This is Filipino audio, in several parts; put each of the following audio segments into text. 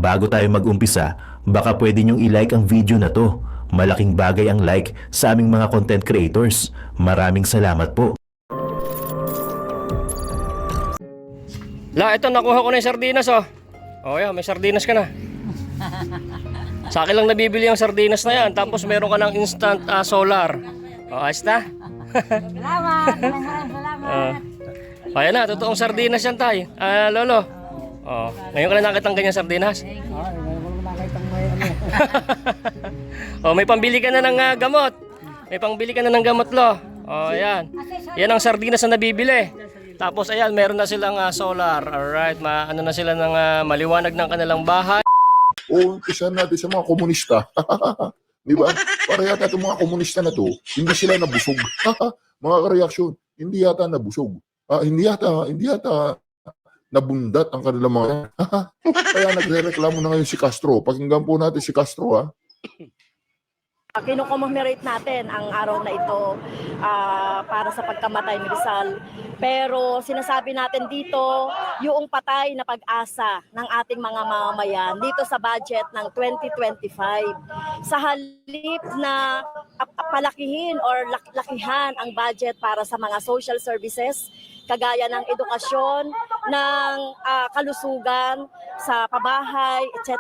Bago tayo mag-umpisa, baka pwede nyong i-like ang video na to. Malaking bagay ang like sa aming mga content creators. Maraming salamat po. Ito nakuha ko na yung sardinas, oh. Oh, yan, may sardinas ka na. Sa akin lang nabibili yung sardinas na yan. Tapos meron ka ng instant solar. Oh, ayos na. Salamat! Maraming salamat! Ayan na, totoong sardinas yan, tay. Lolo. Oh, ngayon ka na nakita ang ganyang sardinas. Oh, may pambili ka na ng gamot. May pambili ka na ng gamot, lo. Oh, ayan. Yan ang sardinas na nabibili. Tapos ayan, meron na silang solar. Alright, ano na sila ng maliwanag ng kanilang bahay. O umpisa natin sa mga komunista. Di ba? Para yata itong mga komunista na to, hindi sila nabusog. Mga reaksyon, hindi yata nabusog. Hindi yata nabundat ang kanilang mga Kaya nagre-reklamo na ngayon si Castro. Pakinggan po natin si Castro, ha? Kino-commemorate natin ang araw na ito para sa pagkamatay ni Rizal. Pero sinasabi natin dito yung patay na pag-asa ng ating mga mamamayan dito sa budget ng 2025. Sa halip na palakihin or lakihan ang budget para sa mga social services, kagaya ng edukasyon, ng kalusugan, sa pabahay, etc.,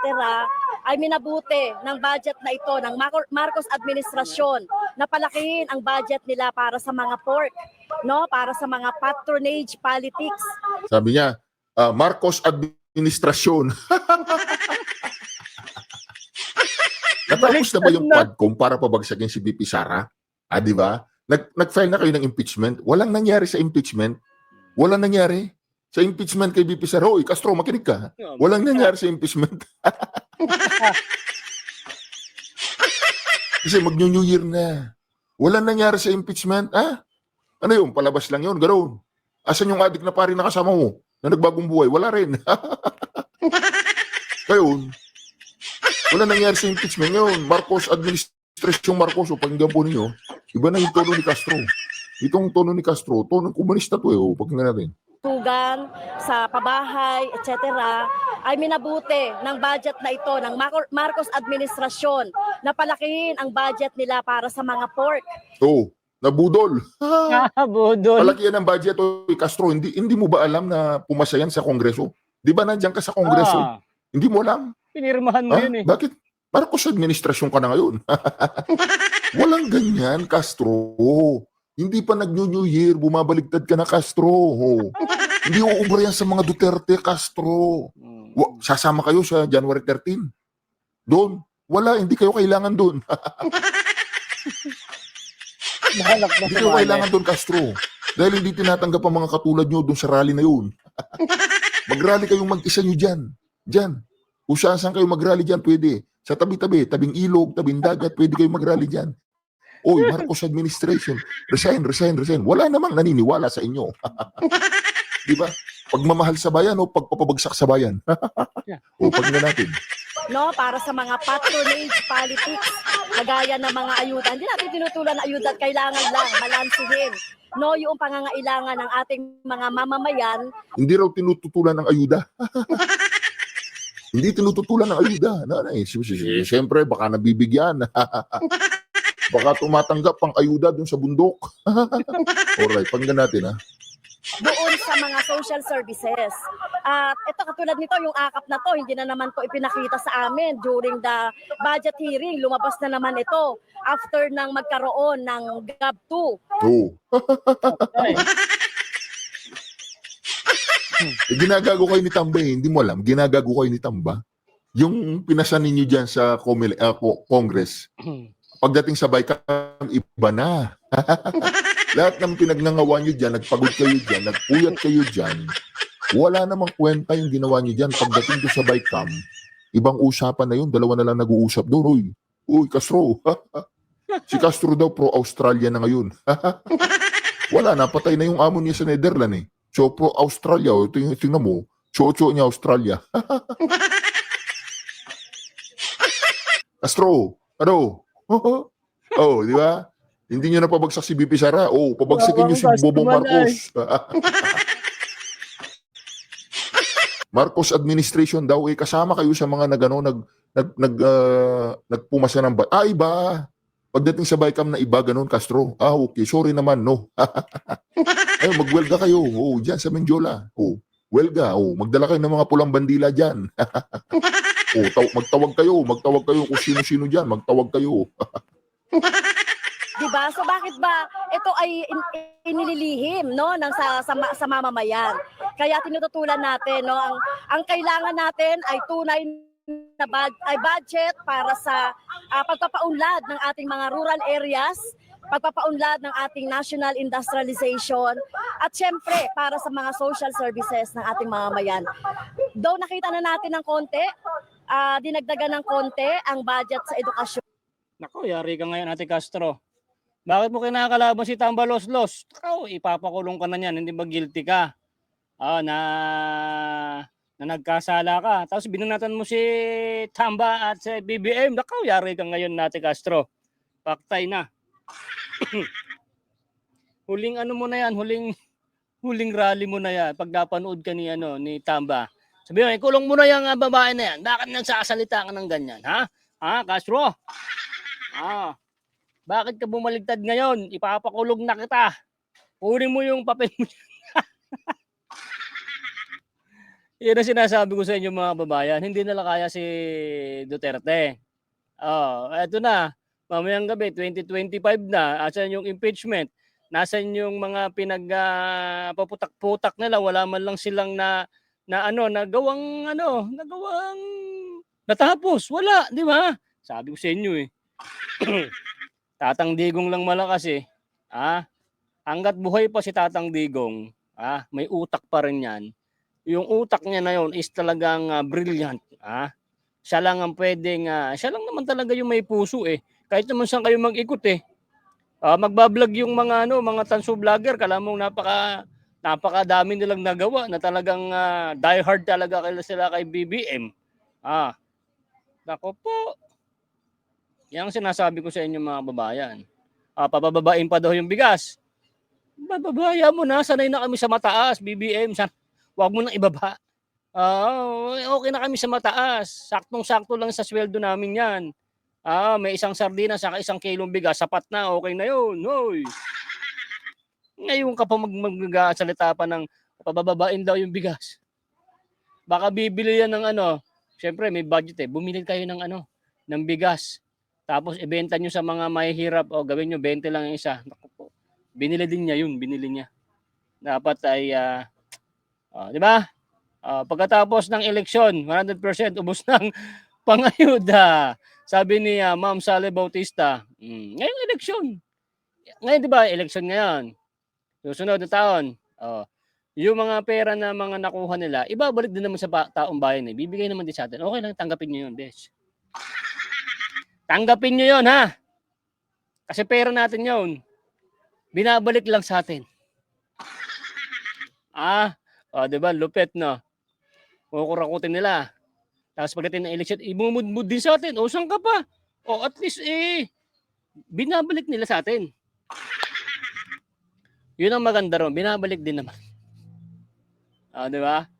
ay minabuti ng budget na ito ng Marcos administrasyon na palakihin ang budget nila para sa mga pork, no? Para sa mga patronage politics. Sabi niya, Marcos administrasyon. Natapos na ba yung Quadcom para pabagsakin si BP Sara? Di ba? Nag-file na kayo ng impeachment. Walang nangyari sa impeachment. Walang nangyari sa impeachment kay BP Sara. Hoy, Castro, makinig ka. Walang nangyari sa impeachment. Kasi mag-New Year na. Walang nangyari sa impeachment. Ano yun? Palabas lang yun. Ganoon. Asan yung adik na pari na kasama mo na nagbagong buhay? Wala rin. Ngayon, wala nangyari sa impeachment yun. Marcos administration Marcos, o pakinggan po ninyo, iba na yung tono ni Castro. Itong tono ni Castro, tono komunista to pakinggan natin. Tugan, sa pabahay, etc., ay minabuti ng budget na ito ng Marcos administrasyon na palakihin ang budget nila para sa mga pork. Nabudol. Budol. Palakihan ang budget. Castro, hindi mo ba alam na pumasa yan sa Kongreso? Di ba nandiyan ka sa Kongreso? Hindi mo alam? Pinirmahan mo yun eh. Bakit? Marcos administrasyon ka na ngayon. Walang ganyan, Castro. Hindi pa nag-New Year, bumabaligtad ka na, Castro. Hindi uubra yan sa mga Duterte, Castro. Sasama kayo sa January 13. Doon. Wala, hindi kayo kailangan doon. Hindi kayo kailangan doon, Castro. Dahil hindi tinatanggap ang mga katulad nyo doon sa rally na yun. Mag-rally kayong mag-isa nyo dyan. Dyan. Kung saan kayo mag-rally dyan, pwede. Sa tabi-tabi, tabing ilog, tabing dagat, pwede kayong mag-rally dyan. Oy, Marcos administration, resign. Wala namang naniniwala sa inyo. Di ba? Pagmamahal sa bayan o pagpapabagsak sa bayan. Pagna natin. No, para sa mga patronage politics, kagaya ng mga ayuda. Hindi natin tinutulan na ayuda at kailangan lang malansihin. No, yung pangangailangan ng ating mga mamamayan. Hindi raw tinututulan ng ayuda. Hindi tinututulan ng ayuda. Siyempre, baka nabibigyan. Baka tumatanggap pang ayuda dun sa bundok. Alright, pakinggan natin Doon sa mga social services. At ito katulad nito, yung akap na to, hindi na naman to ipinakita sa amin during the budget hearing. Lumabas na naman ito after nang magkaroon ng GAB2. Ginagago kayo ni Tamba hindi mo alam, ginagago kayo ni Tamba. Yung pinasan ninyo dyan sa Congress, pagdating sa BICAM, iba na. Lahat ng pinagnangawa nyo dyan, nagpagod kayo dyan, nagpuyat kayo dyan, wala namang kwenta yung ginawa nyo dyan. Pagdating doon sa BICAM, ibang usapan na yun, dalawa na lang nag-uusap doon. Uy, Castro. Si Castro daw pro-Australia na ngayon. Wala, napatay na yung amo niya sa Netherlands So, pro-Australia, tingnan mo, chocho niya Australia. Castro, ano? Di ba? Hindi nyo na pabagsak si BP Sara. Pabagsakin nyo si Bobong Marcos. Marcos administration daw, kasama kayo sa mga nagpumasa ng iba. Pagdating sa BICAM na iba, ganun, Castro. Okay, sorry naman, no. Ay, magwelga kayo. Diyan sa Menjola. Welga. Magdala kayo ng mga pulang bandila dyan. Magtawag kayo kung sino-sino dyan. Magtawag kayo. Diba? So bakit ba ito ay inililihim, no, ng sa mamamayan? Kaya tinututulan natin, no, ang kailangan natin ay tunay na budget para sa pagpapaunlad ng ating mga rural areas, pagpapaunlad ng ating national industrialization, at syempre para sa mga social services ng ating mamamayan. Though nakita na natin ng konti, dinagdagan ng konti ang budget sa edukasyon. Nako, yari ka ngayon, Ate Castro. Bakit mo kinakalaban si Tambaloslos? Ikaw, ipapakulong ka na niyan, hindi ba guilty ka? Na nagkasala ka. Tapos binanatan mo si Tamba at si BBM. Nako, yari ka ngayon, Ate Castro. Paktay na. Huling ano mo na yan, huling rally mo na yan. Pag napanood ka ni Tamba. Sabi mo, ikulong mo na yung babae na yan. Bakit nagsasalita ka ng ganyan? Ha? Castro? Bakit ka bumaligtad ngayon? Ipapakulong na kita. Kunin mo yung papel mo. Yan ang sinasabi ko sa inyo mga babayan. Hindi nila kaya si Duterte. Eto na. Mamayang gabi, 2025 na. Asan yung impeachment? Nasaan yung mga paputak-putak nila? Wala man lang silang nagawang natapos. Wala, di ba? Sabi ko sa inyo eh. Tatang Digong lang malakas eh. Hanggat buhay pa si Tatang Digong, may utak pa rin yan. Yung utak niya na yun is talagang brilliant. Siya lang ang pwedeng, siya lang naman talaga yung may puso eh. Kahit naman saan kayo mag-ikot eh. Magbablog yung mga tanso vlogger, kala mong napakadami nilang nagawa na talagang die hard talaga sila kay BBM. Nako po. Yan ang sinasabi ko sa inyo mga babayan. Pabababain pa daw yung bigas. Bababaya mo na, sanay na kami sa mataas, BBM. Huwag mo nang ibaba. Okay na kami sa mataas. Saktong-sakto lang sa sweldo namin yan. May isang sardina saka isang kilong bigas, sapat na, okay na yun. Hoy. Ngayon ka pa magsalita pa ng pabababain daw yung bigas. Baka bibili yan ng syempre may budget eh. Bumili kayo ng bigas. Tapos ibenta nyo sa mga mahihirap o gawin nyo 20 lang yung isa. Naku po. Binili din niya yun, binili niya. Dapat ay, di ba? Pagkatapos ng eleksyon, 100% ubos ng pangayuda. Sabi ni Ma'am Sally Bautista, ngayong eleksyon. Ngayon, di ba, eleksyon ngayon. Susunod na taon. Yung mga pera na mga nakuha nila, ibabalik din naman sa taong bayan eh. Bibigay naman din sa atin. Okay lang, tanggapin nyo yun, besh. Tanggapin nyo yun, ha? Kasi pera natin yun. Binabalik lang sa atin. Diba? Lupet, no? Kukurakutin nila. Tapos pagdating ng eleksyon, imumudmud din sa atin. Saan ka pa? At least, binabalik nila sa atin. Yun ang maganda ron. Binabalik din naman. Diba?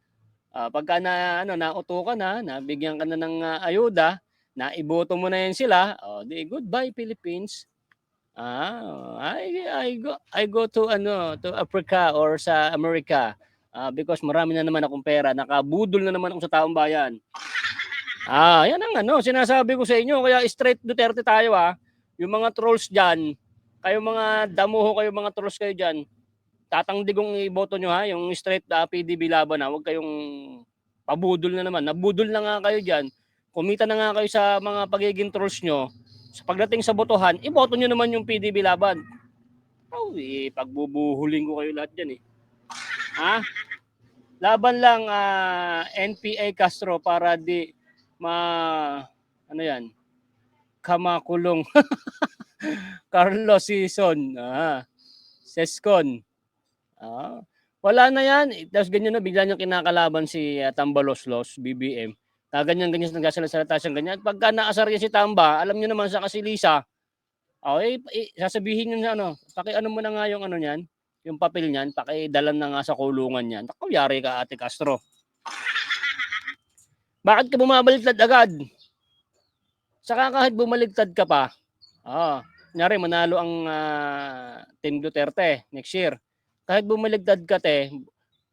Pagka nauto ka na, nabigyan ka na ng ayuda, naiboto mo na yan sila, di goodbye Philippines. I go to Africa or sa America because marami na naman akong pera, nakabudol na naman ako sa taong bayan. Yan ang sinasabi ko sa inyo, kaya straight Duterte tayo Yung mga trolls diyan, kayo mga damuho kayo, mga trolls kayo diyan. Tatang Digong iboto nyo yung straight PDB laban huwag kayong pabudol na naman. Nabudol na nga kayo diyan. Kumita na nga kayo sa mga pagiging trolls nyo. Sa pagdating sa botohan, iboto nyo naman yung PDB laban. Pagbubuhuling ko kayo lahat dyan eh. Laban lang NPA Castro para di kamakulong. Carlos Sison. Sescon. Wala na yan. Tapos ganyan na, bigla niyang kinakalaban si Tambaloslos, BBM. Ganyan-ganyan nagsasalita siyang ganyan. Pagka naasar yan si Tamba, alam niyo naman sa kasilisa, sasabihin niyo na mo na nga yung niyan, yung papel niyan, pakidalan na nga sa kulungan niyan. Yari ka Ate Castro. Bakit ka bumabaliktad agad? Saka kahit bumaliktad ka pa, kunyari manalo ang Team Duterte next year. Kahit bumaliktad ka,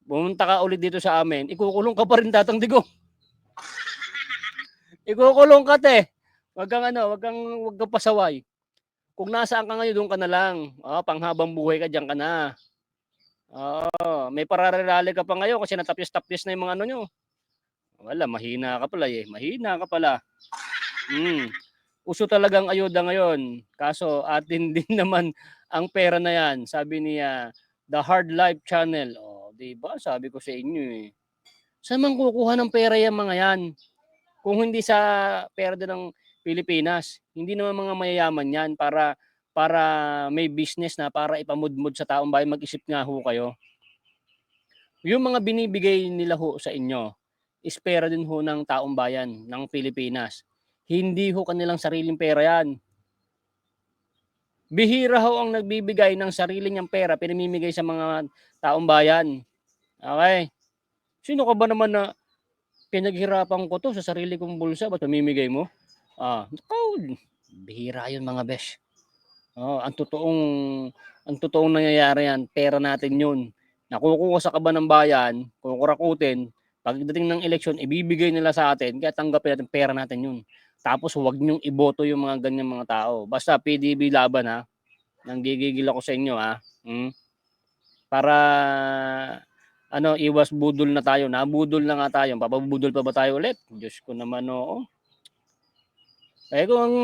pumunta ka ulit dito sa amin, ikukulong ka pa rin, Tatang Digong. Ikukulong ka, Wag kang pasaway. Kung nasaan ka ngayon, doon ka na lang. Panghabang buhay ka, diyan ka na. May pararelali ka pa ngayon kasi natapyas-tapyas na yung mga ano nyo. Wala, mahina ka pala Mahina ka pala. Uso talagang ayuda ngayon. Kaso atin din naman ang pera na yan. Sabi niya, The Hard Life Channel. Diba? Sabi ko sa inyo Saan man kukuha ng pera yung mga yan? Kung hindi sa pera din ng Pilipinas. Hindi naman mga mayayaman yan para may business na para ipamudmud sa taong bayan. Mag-isip nga ho kayo. Yung mga binibigay nila ho sa inyo, is pera din ho ng taong bayan ng Pilipinas. Hindi ho kanilang sariling pera yan. Bihira ho ang nagbibigay ng sarili niyang pera, pinamimigay sa mga taong bayan. Okay? Sino ka ba naman na pinaghirapan ko to sa sarili kong bulsa, ba't pamimigay mo? Bihira yun mga besh. Ang totoong nangyayari yan, pera natin yun. Nakukuha sa kaban ng bayan, kukurakutin, pagdating ng eleksyon, ibibigay nila sa atin, kaya tanggapin natin, pera natin yun. Tapos huwag niyong iboto yung mga ganyan mga tao. Basta PDB laban ha. Nanggigigil ako sa inyo ha. Para iwas budol na tayo. Nabudol na nga tayo. Papabudol pa ba tayo ulit? Diyos ko naman kung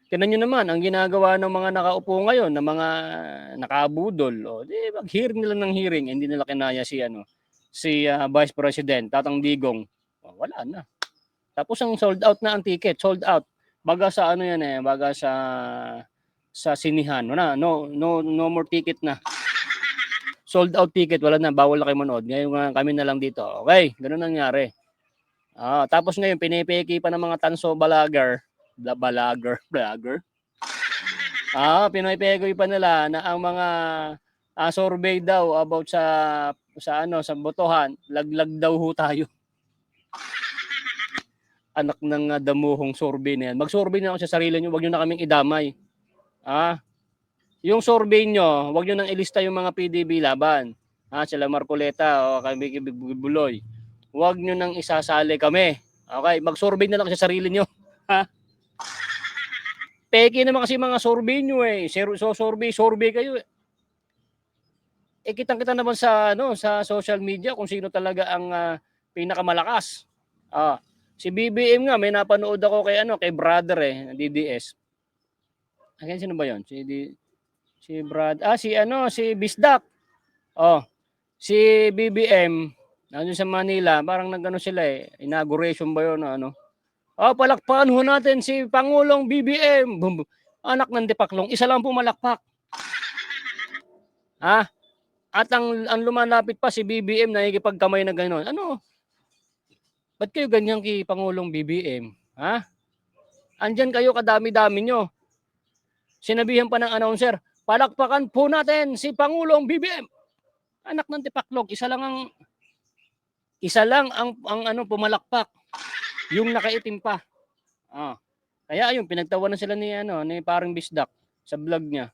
tinan nyo naman, ang ginagawa ng mga nakaupo ngayon, ng mga nakabudol, mag-hearing nila ng hearing, hindi nila kinaya si Vice President, Tatang Digong. Wala na. Tapos ang sold out na ang ticket, sold out. Baga sa baga sa sinihan. No more ticket na. Sold out ticket, wala na, bawal na kayo manood. Ngayon kami na lang dito. Okay, ganun nangyari. Tapos ngayon, pinipeki pa ng mga tanso vlogger. Pinipeki pa nila na ang mga survey daw about sa botohan, laglag daw ho tayo. Anak ng damuhong survey na yan. Mag-survey na ako sa sarili nyo, wag nyo na kaming idamay. Yung survey nyo, wag nyo nang ilista yung mga PDB laban. Sila Marcoleta o kami Buloy. Wag nyo nang isasali kami. Okay, mag-survey na lang sa sarili nyo. Peke naman kasi mga survey nyo So survey kayo kitang-kita naman sa social media kung sino talaga ang pinakamalakas. Si BBM nga, may napanood ako kay brother DDS. Sino ba 'yon? Si Bisdak. Si BBM nandun sa Manila, parang sila inauguration ba 'yon palakpakan ho natin si Pangulong BBM. Anak ng Dipaklong, isa lang pumalakpak. At ang lumalapit pa si BBM na nakikipagkamay na gano'n. Ba't kayo ganyan kay Pangulong BBM? Andyan kayo, kadami-dami nyo. Sinabihan pa ng announcer, palakpakan po natin si Pangulong BBM. Anak ng Dipaklong, isa lang ang pumalakpak. Yung nakaitim pa. Kaya ayun, pinagtawanan sila ni parang Bisdak sa vlog niya.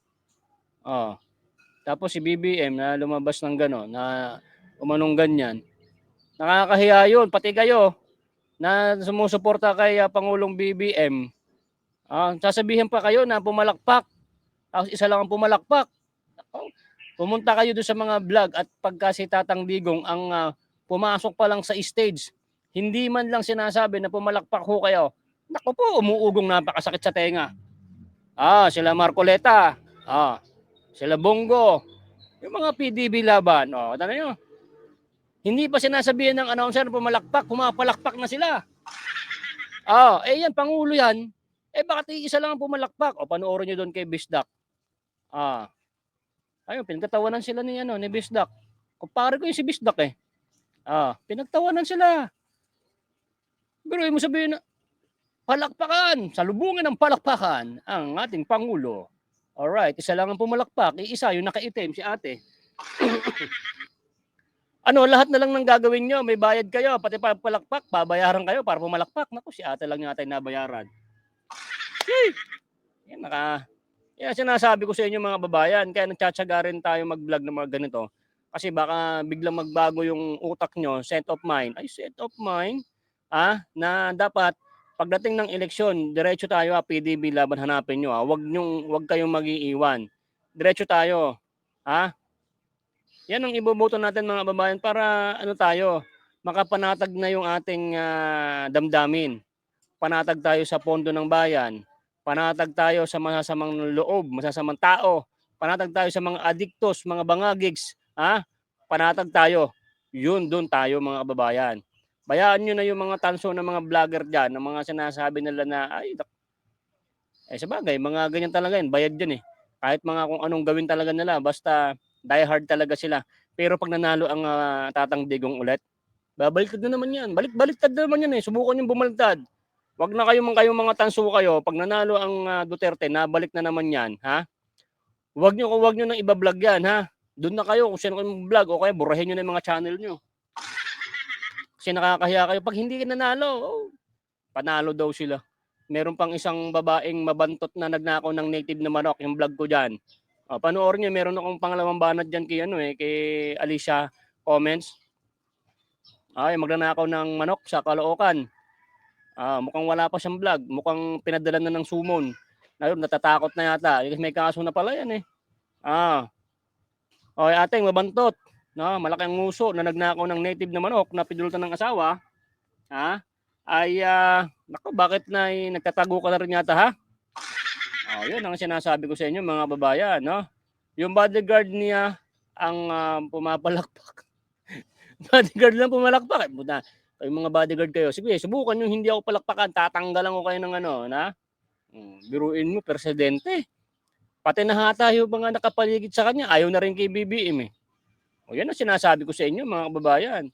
Tapos si BBM na lumabas ng gano'n, na umanong ganyan. Nakakahiya yun, pati kayo na sumusuporta kay Pangulong BBM. Sasabihin pa kayo na pumalakpak. Tapos isa lang ang pumalakpak. Pumunta kayo doon sa mga vlog at pagka si Tatang Digong ang pumasok pa lang sa stage, hindi man lang sinasabi na pumalakpak ho kayo. Naku po, umuugong napakasakit sa tenga. Sila Marcoleta. Sila Bongo. Yung mga PDB laban. Tanda nyo. Hindi pa sinasabihan ng announcer na pumalakpak, pumapalakpak na sila. Yan, Pangulo yan. Bakit isa lang ang pumalakpak? Panoorin nyo doon kay Bisdak. Ayun, pinagtatawanan sila ni Bisdak. Kumpare ko yung si Bisdak pinagtawanan sila. Pero mo sabihin na, palakpakan, salubungin ng palakpakan ang ating Pangulo. Alright, isa lang ang pumalakpak, isa yung nakaitim, si ate. Ano, lahat na lang ng gagawin nyo, may bayad kayo, pati palakpak, babayaran kayo para pumalakpak. Naku, si ate lang yata yung nabayaran. Yan, yan sinasabi ko sa inyo mga babayan, kaya nagtsatsaga rin tayo mag-vlog ng mga ganito. Kasi baka biglang magbago yung utak nyo, set of mind. Ay, set of mind, na dapat pagdating ng eleksyon, diretso tayo, PDB laban hanapin nyo. Wag kayong mag-iiwan. Diretso tayo. Yan ang iboboto natin mga babayan para ano tayo, makapanatag na yung ating damdamin. Panatag tayo sa pondo ng bayan. Panatag tayo sa masasamang loob, masasamang tao. Panatag tayo sa mga adiktos, mga bangagigs. Panatag tayo. Yun, doon tayo mga kababayan. Bayaan nyo na yung mga tanso ng mga vlogger dyan, ng mga sinasabi nila na, sabagay, mga ganyan talaga yan, bayad yan eh. Kahit mga kung anong gawin talaga nila, basta die hard talaga sila. Pero pag nanalo ang Tatang Digong ulit, babaliktad na naman yan. Baliktad na naman yan eh. Subukan yung bumaliktad. Wag na kayong mga tanso kayo. Pag nanalo ang Duterte, nabalik na naman yan. Wag nyo nang iba-vlog yan. Doon na kayo kung sino kayo mag-vlog o kaya burahin nyo na yung mga channel nyo. Kasi nakakahiya kayo. Pag hindi ka nanalo, panalo daw sila. Meron pang isang babaeng mabantot na nagnakaw ng native na manok, yung vlog ko dyan. Panoorin niyo, meron akong pangalawang banat dyan kay Alicia Comments. Magnanakaw ng manok sa Caloocan. Mukhang wala pa siyang vlog. Mukhang pinadala na ng sumon. Ayun, natatakot na yata. May kaso na pala yan eh. Okay, ating mabantot. No, malaki ang nguso na nagnakaw ng native na manok na pinultan ng asawa. Naku, bakit na nagtatago ka na rin yata yun ang sinasabi ko sa inyo mga babayan, no? Yung bodyguard niya ang pumapalakpak. Bodyguard lang pumalakpak. Yung mga bodyguard kayo, sige, subukan yung hindi ako palakpakan, tatanggalan ko kayo ng biruin mo, presidente. Pati nahata yung mga nakapaligid sa kanya, ayaw na rin kay BBM eh. Yan ang sinasabi ko sa inyo mga kababayan.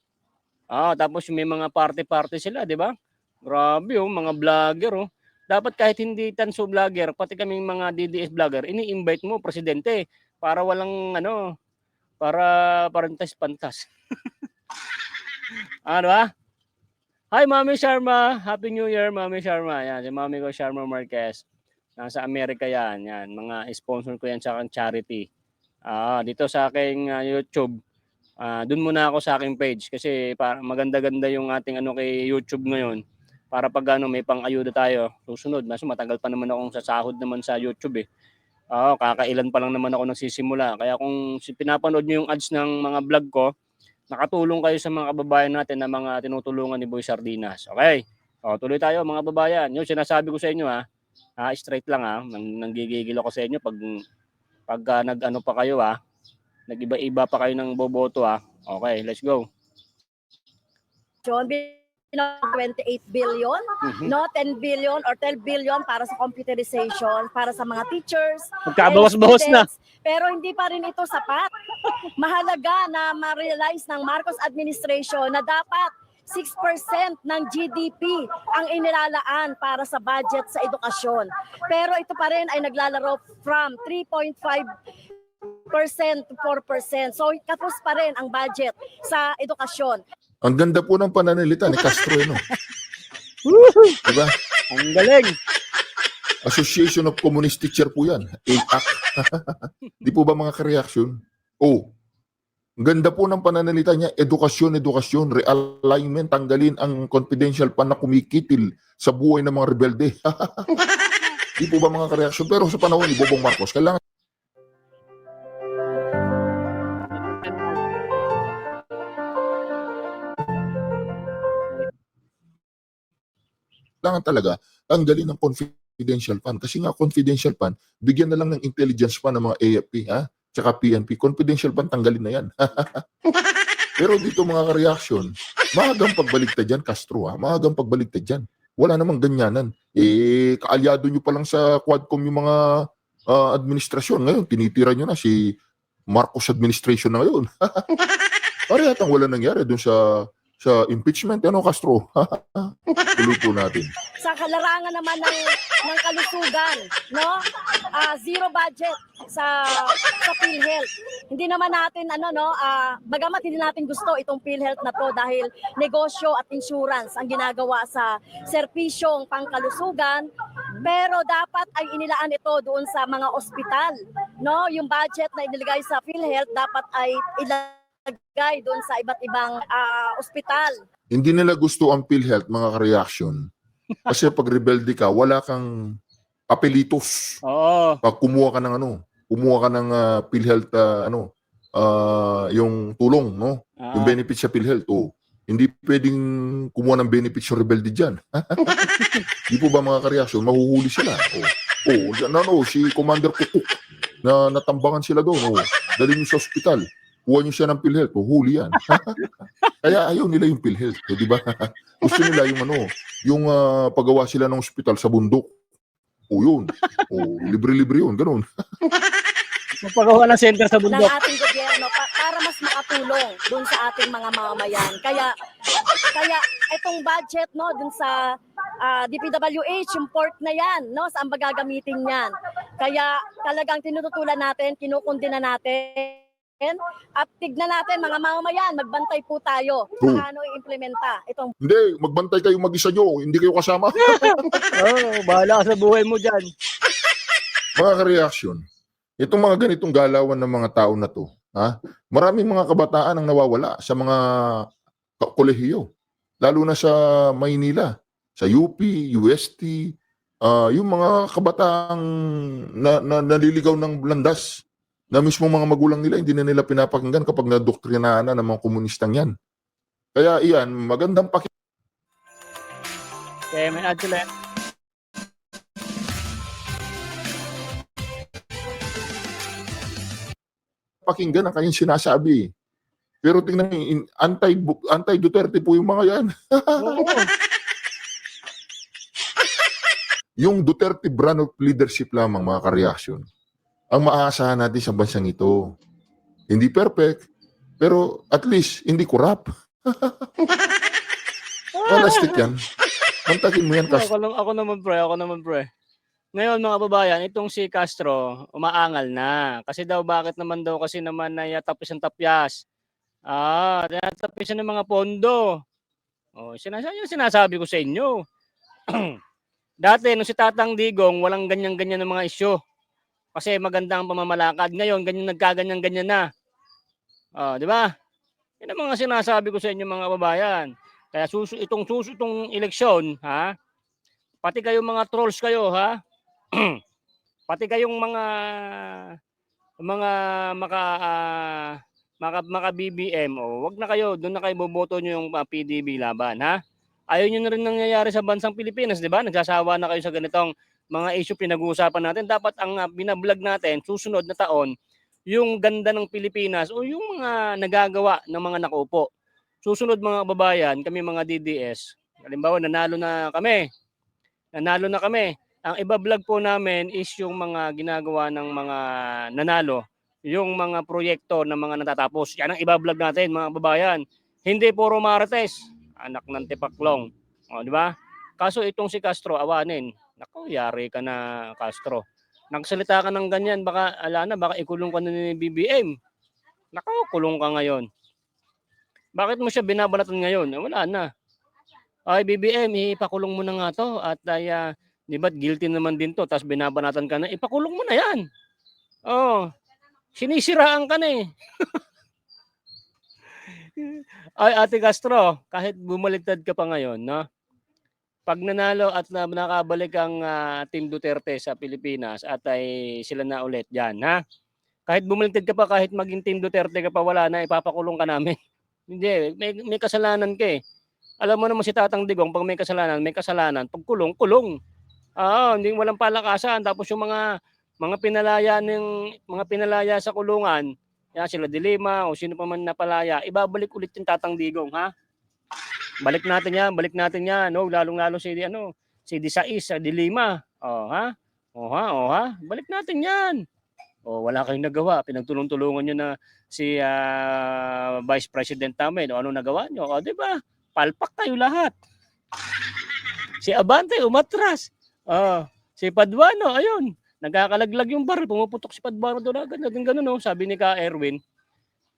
Tapos may mga party-party sila, di ba? Grabe mga vlogger Dapat kahit hindi tanso vlogger, pati kaming mga DDS vlogger, ini-invite mo presidente para walang para parantas-pantas. Diba? Hi Mami Sharma, Happy New Year Mami Sharma. Yan, si Mami ko Sharma Marquez. Nasa Amerika yan, mga sponsor ko yan sa aking charity. Dito sa aking YouTube. Doon muna ako sa aking page kasi para maganda-ganda yung ating kay YouTube ngayon. Para pag may pang-ayuda tayo, susunod. Matagal pa naman akong sasahod naman sa YouTube eh. Kakailan pa lang naman ako nagsisimula. Kaya kung pinapanood nyo yung ads ng mga vlog ko, nakatulong kayo sa mga kababayan natin na mga tinutulungan ni Boy Sardinas. Okay? Tuloy tayo mga kababayan. Yung sinasabi ko sa inyo straight lang nanggigigil ako sa inyo pag nag-ano pa kayo nag-iba-iba pa kayo ng boboto Okay, let's go. 28 billion, no 10 billion or 12 billion para sa computerization, para sa mga teachers. Magkabawas-bawas na. Pero hindi pa rin ito sapat. Mahalaga na ma-realize ng Marcos administration na dapat 6% ng GDP ang inilalaan para sa budget sa edukasyon. Pero ito pa rin ay naglalaro from 3.5% to 4%. So kapos pa rin ang budget sa edukasyon. Ang ganda po ng pananalita ni Castro, Diba? Ang galing. Association of Communist Teacher po yan. AAC. Di po ba mga ka-reaction? Ang ganda po ng pananalita niya. Edukasyon, realignment, tanggalin ang confidential fund na kumikitil sa buhay ng mga rebelde. Di po ba mga ka-reaction? Pero sa panahon ni Bobong Marcos, kailangan talaga tanggalin ng confidential fund. Kasi nga confidential fund, bigyan na lang ng intelligence fund ng mga AFP, tsaka PNP. Confidential fund, tanggalin na yan. Pero dito mga reaction, maagang pagbaligtad dyan, Castro, maagang pagbaligtad dyan. Wala namang ganyanan. Kaalyado nyo pa lang sa Quadcom yung mga administrasyon. Ngayon, tinitira nyo na si Marcos administration na ngayon. Parehas wala nangyari dun sa sa impeachment. Ano, Castro? Tuloy po natin. Sa kalarangan naman ng kalusugan, no? Zero budget sa PhilHealth. Hindi naman natin bagamat hindi natin gusto itong PhilHealth na to dahil negosyo at insurance ang ginagawa sa serbisyong pangkalusugan, pero dapat ay inilaan ito doon sa mga ospital, no? Yung budget na inilagay sa PhilHealth dapat ay ilagay doon sa iba't ibang ospital. Hindi nila gusto ang PhilHealth, mga ka-reaction. Kasi pag rebelde ka, wala kang papelitos. Oo. Pag kumuha ka ng PhilHealth, yung tulong, no? Yung benefits sa PhilHealth, hindi pwedeng kumuha ng benefits yung rebelde dyan. Di po ba, mga ka-reaction, mahuhuli sila. Si Commander Kukuk, na natambangan sila doon. Dali nyo sa ospital. Kuha nyo siya ng PhilHealth, huli yan. Kaya ayaw nila yung PhilHealth, di ba? Gusto nila yung paggawa sila ng ospital sa bundok. Yun. Libre-libre yun, ganun. Magpagawa ng center sa Ng bundok. ating gobyerno para mas makatulong dun sa ating mga mamamayan. Kaya itong budget, no, dun sa DPWH, yung port na yan, no, saan ba gagamitin yan? Kaya talagang tinututulan natin, kinukundina natin, at tignan natin mga mamamayan, magbantay po tayo kung paano i-implementa itong. Hindi, magbantay kayo mag-isa nyo, hindi kayo kasama. Bahala ka sa buhay mo dyan. Mga ka-reaction, itong mga ganitong galawan ng mga tao na to, maraming mga kabataan ang nawawala sa mga kolehiyo, lalo na sa Maynila, sa UP, UST, yung mga kabataang naliligaw ng landas na mismo mga magulang nila, hindi na nila pinapakinggan kapag nadoktrinahan na ng mga komunistang yan. Kaya iyan, magandang Okay, may add sila. pakinggan ang kanyang sinasabi. Pero tingnan niyo, anti-Duterte po yung mga yan. Yung Duterte brand of leadership lamang, mga ka-reaction, ang maaasahan natin sa bansang ito. Hindi perfect, pero at least hindi corrupt. Plastic yan. Mantakin mo yan, Castro. Ako naman pre. Ngayon mga babayan, itong si Castro, umaangal na. Kasi daw, bakit naman tapis ang tapyas? Tapis ng mga pondo. Sinasabi ko sa inyo. Dati, nung si Tatang Digong, walang ganyan-ganyan ng mga isyu. Kasi maganda ang pamamalakad. Ngayon, nagkaganyan-ganyan na. Di ba? Yan ang mga sinasabi ko sa inyo mga babayan. Kaya itong eleksyon, pati kayong mga trolls kayo, pati kayong mga maka BBM, wag na kayo, doon na kayo boboto nyo yung PDB laban, Ayaw nyo na rin nangyayari sa bansang Pilipinas, di ba? Nagsasawa na kayo sa ganitong mga issue pinag-uusapan natin. Dapat ang binablog natin, susunod na taon, yung ganda ng Pilipinas o yung mga nagagawa ng mga nakaupo. Susunod mga babayan, kami mga DDS, halimbawa nanalo na kami. Ang iba-vlog po namin is yung mga ginagawa ng mga nanalo, yung mga proyekto ng mga natatapos. Yan ang iba-vlog natin mga babayan. Hindi puro marites, anak ng tipaklong. Di ba? Kaso itong si Castro, awanin. Naku, yari ka na, Castro. Nagsalita ka ng ganyan, baka ikulong ka na ni BBM. Naku, kulong ka ngayon. Bakit mo siya binabalatan ngayon? Wala na. Ay, BBM, ipakulong mo na nga to. At di ba't guilty naman din to, tapos binabanatan ka na, ipakulong mo na yan. Sinisiraan ka na eh. Ay, Ate Castro, kahit bumaligtad ka pa ngayon, no? Pag nanalo at nakabalik ang Team Duterte sa Pilipinas at ay sila na ulit dyan, kahit bumaligtad ka pa, kahit maging Team Duterte ka pa, wala na, ipapakulong ka namin. Hindi, may kasalanan ka eh. Alam mo naman si Tatang Digong, pag may kasalanan, pag kulong. Hindi walang palakasan. Tapos yung mga pinalaya sa kulungan, sila Dilima o sino pa man napalaya, ibabalik ulit yung Tatang Digong, Balik natin yan, no? Lalong-lalo si Disais, sa Dilima. Balik natin yan. O wala kayong nagawa, pinagtulong-tulungan nyo na si Vice President namin. O ano nagawa nyo? O di ba? Palpak tayo lahat. Si Abante umatras. Si Paduano, ayun. Nagkakalaglag yung baril, pumuputok si Paduano doon agad. Ganun, no? Sabi ni Ka Erwin,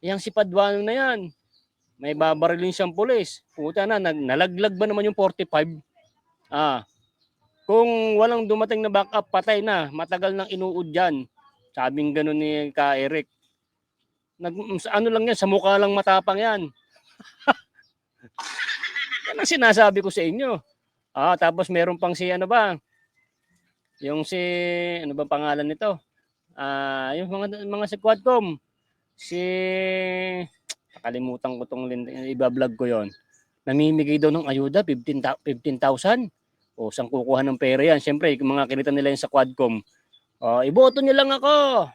yang si Paduano na yan. May babarilin siyang pulis. Puta na, nalaglag ba naman yung 45? Kung walang dumating na backup, patay na. Matagal nang inuud yan. Sabing ganun ni Ka Eric. Ano lang yan, sa mukha lang matapang yan. Yan ang sinasabi ko sa inyo. Tapos meron pang si ano ba? Yung si, ano ba pangalan nito? Yung mga si Quadcom. Nakalimutan ko itong iba-vlog ko yon. Namimigay daw ng ayuda, 15,000. O, saan kukuha ng pera yan? Siyempre, yung mga kinita nila yung sa Quadcom. Iboto niyo lang ako.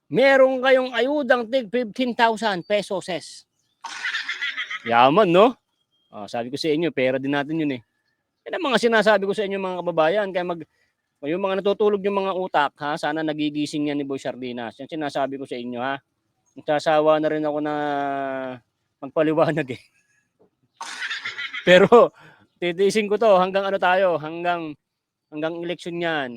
Meron kayong ayudang tig 15,000 pesos. Yaman, no? Sabi ko sa inyo, pera din natin yun eh. Yan ang mga sinasabi ko sa inyo mga kababayan. Kaya yung mga natutulog yung mga utak, sana nagigising yan ni Boy Sardinas. Yan sinasabi ko sa inyo, ha? Nagsasawa na rin ako na magpaliwanag eh. Pero titiisin ko to hanggang ano tayo, hanggang eleksyon yan.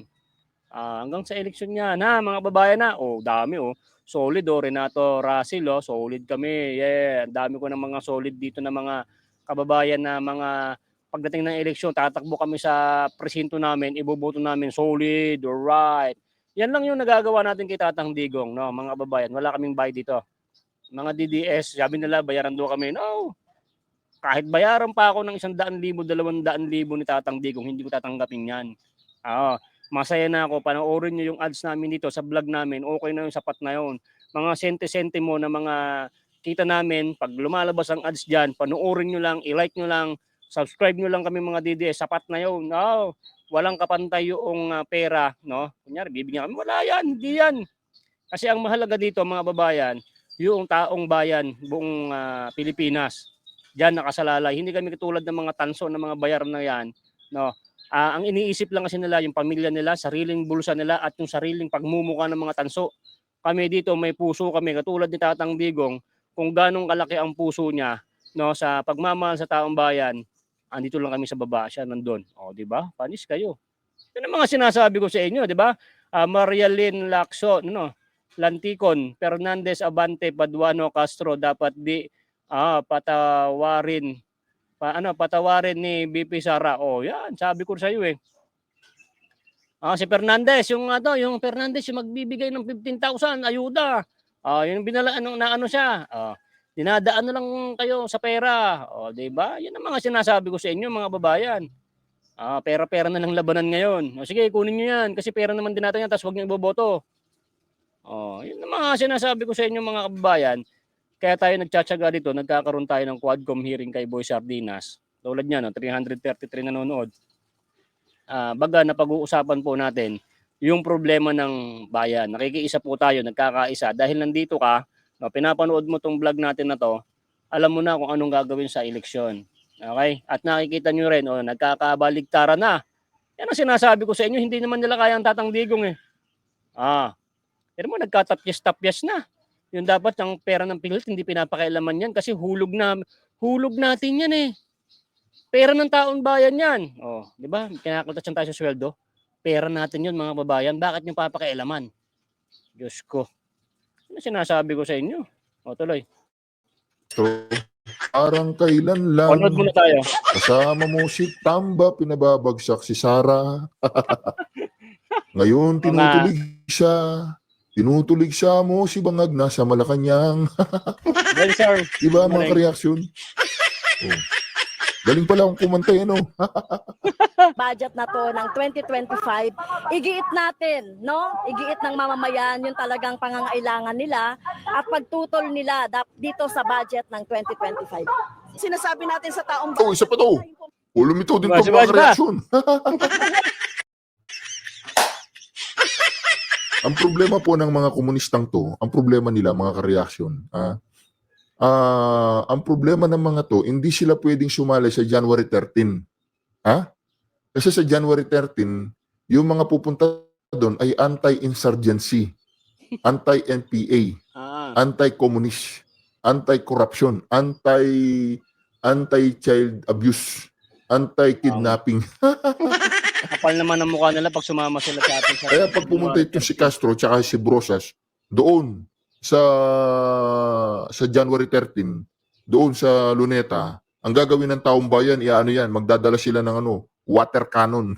Hanggang sa eleksyon yan, ha, mga kababayan na. Dami Solid Renato Russell, solid kami. Yeah, ang dami ko ng mga solid dito na mga kababayan na mga pagdating ng eleksyon, tatakbo kami sa presinto namin, iboboto namin solid, alright. Yan lang yung nagagawa natin kay Tatang Digong, no, mga kababayan. Wala kaming bayad dito. Mga DDS, sabi nila bayaran daw kami. No. Kahit bayaran pa ako ng 100,000, 200,000 ni Tatang Digong, hindi ko tatanggapin yan. Masaya na ako. Panoorin nyo yung ads namin dito sa vlog namin. Okay na yung sapat na yun. Mga sente-sentimo na mga kita namin, pag lumalabas ang ads dyan, panoorin nyo lang, i-like nyo lang, subscribe nyo lang kami mga DDS, sapat na yun. Walang kapantay yung pera, no? Kunyari, bibigyan kami, wala yan, hindi yan. Kasi ang mahalaga dito, mga babayan, yung taong bayan, buong Pilipinas, dyan nakasalalay. Hindi kami katulad ng mga tanso ng mga bayar na yan, no? Ang iniisip lang kasi nila, yung pamilya nila, sariling bulsa nila, at yung sariling pagmumuka ng mga tanso. Kami dito, may puso kami, katulad ni Tatang Digong, kung ganong kalaki ang puso niya, no, sa pagmamahal sa taong bayan, andito lang kami sa baba, siya nandun. Di ba? Panis kayo. Yan ang mga sinasabi ko sa inyo, di ba? Marialyn Lacson, Lanticon, Fernandez, Abante, Paduano, Castro, dapat patawarin. Patawarin ni BP Sara. Yan, sabi ko sa iyo eh. Si Fernandez, yung Fernandez yung magbibigay ng 15,000 ayuda. Yung binala ano siya. Dinadaan na lang kayo sa pera. Di ba? Yan ang mga sinasabi ko sa inyo, mga babayan. Pera-pera na lang labanan ngayon. Sige, kunin niyo yan kasi pera naman din natin yan, tapos huwag niyo iboboto. Yan ang mga sinasabi ko sa inyo, mga kababayan. Kaya tayo nagtsatsaga dito, nagkakaroon tayo ng Quadcom hearing kay Boy Sardinas. Tulad niya, 333 nanonood. Baga na pag-uusapan po natin yung problema ng bayan. Nakikiisa po tayo, nagkakaisa. Dahil nandito ka, pinapanood mo tong vlog natin na to, alam mo na kung anong gagawin sa eleksyon. Okay? At nakikita nyo rin, nagkakabaligtaran na. Yan ang sinasabi ko sa inyo, hindi naman nila kaya ang Tatang Digong eh. Pero mo, nagkatapyas-tapyas na. Yung dapat ang pera ng pilit, hindi pinapakailaman yan kasi hulog natin yan eh. Pera ng taong bayan yan. Di ba? Kinakaltasan tayo sa sweldo. Pera natin yun, mga babayan. Bakit nyo papakailaman? Diyos ko. Ano sinasabi ko sa inyo? Tuloy. So, parang kailan lang Panood muna tayo. kasama mo si Tamba, pinababagsak si Sara. Ngayon, tinutulig siya mo si Bangag nasa Malacanang. Well, sir. Diba mga kareaksyon? Galing pala akong kumantay, Budget na to ng 2025, igiit natin, no? Igiit ng mamamayan yung talagang pangangailangan nila at pagtutol nila dito sa budget ng 2025. Sinasabi natin sa taong bayan. Isa pa to. Lumito din Diba, to mga kareaksyon. Ang problema po ng mga komunistang to, ang problema nila mga kareaksyon, ang problema ng mga to, hindi sila pwedeng sumali sa January 13. Kasi sa January 13, yung mga pupunta doon ay anti-insurgency. anti-NPA, Ah, anti-communist, anti-corruption, anti-child abuse, anti-kidnapping. kapal naman ang mukha nila pag sumama sila sa atin sa Kaya pag pumunta January itong si 13. Castro tsaka si Brosas, doon sa January 13, doon sa Luneta, ang gagawin ng taong bayan, iaano yan, magdadala sila ng water cannon.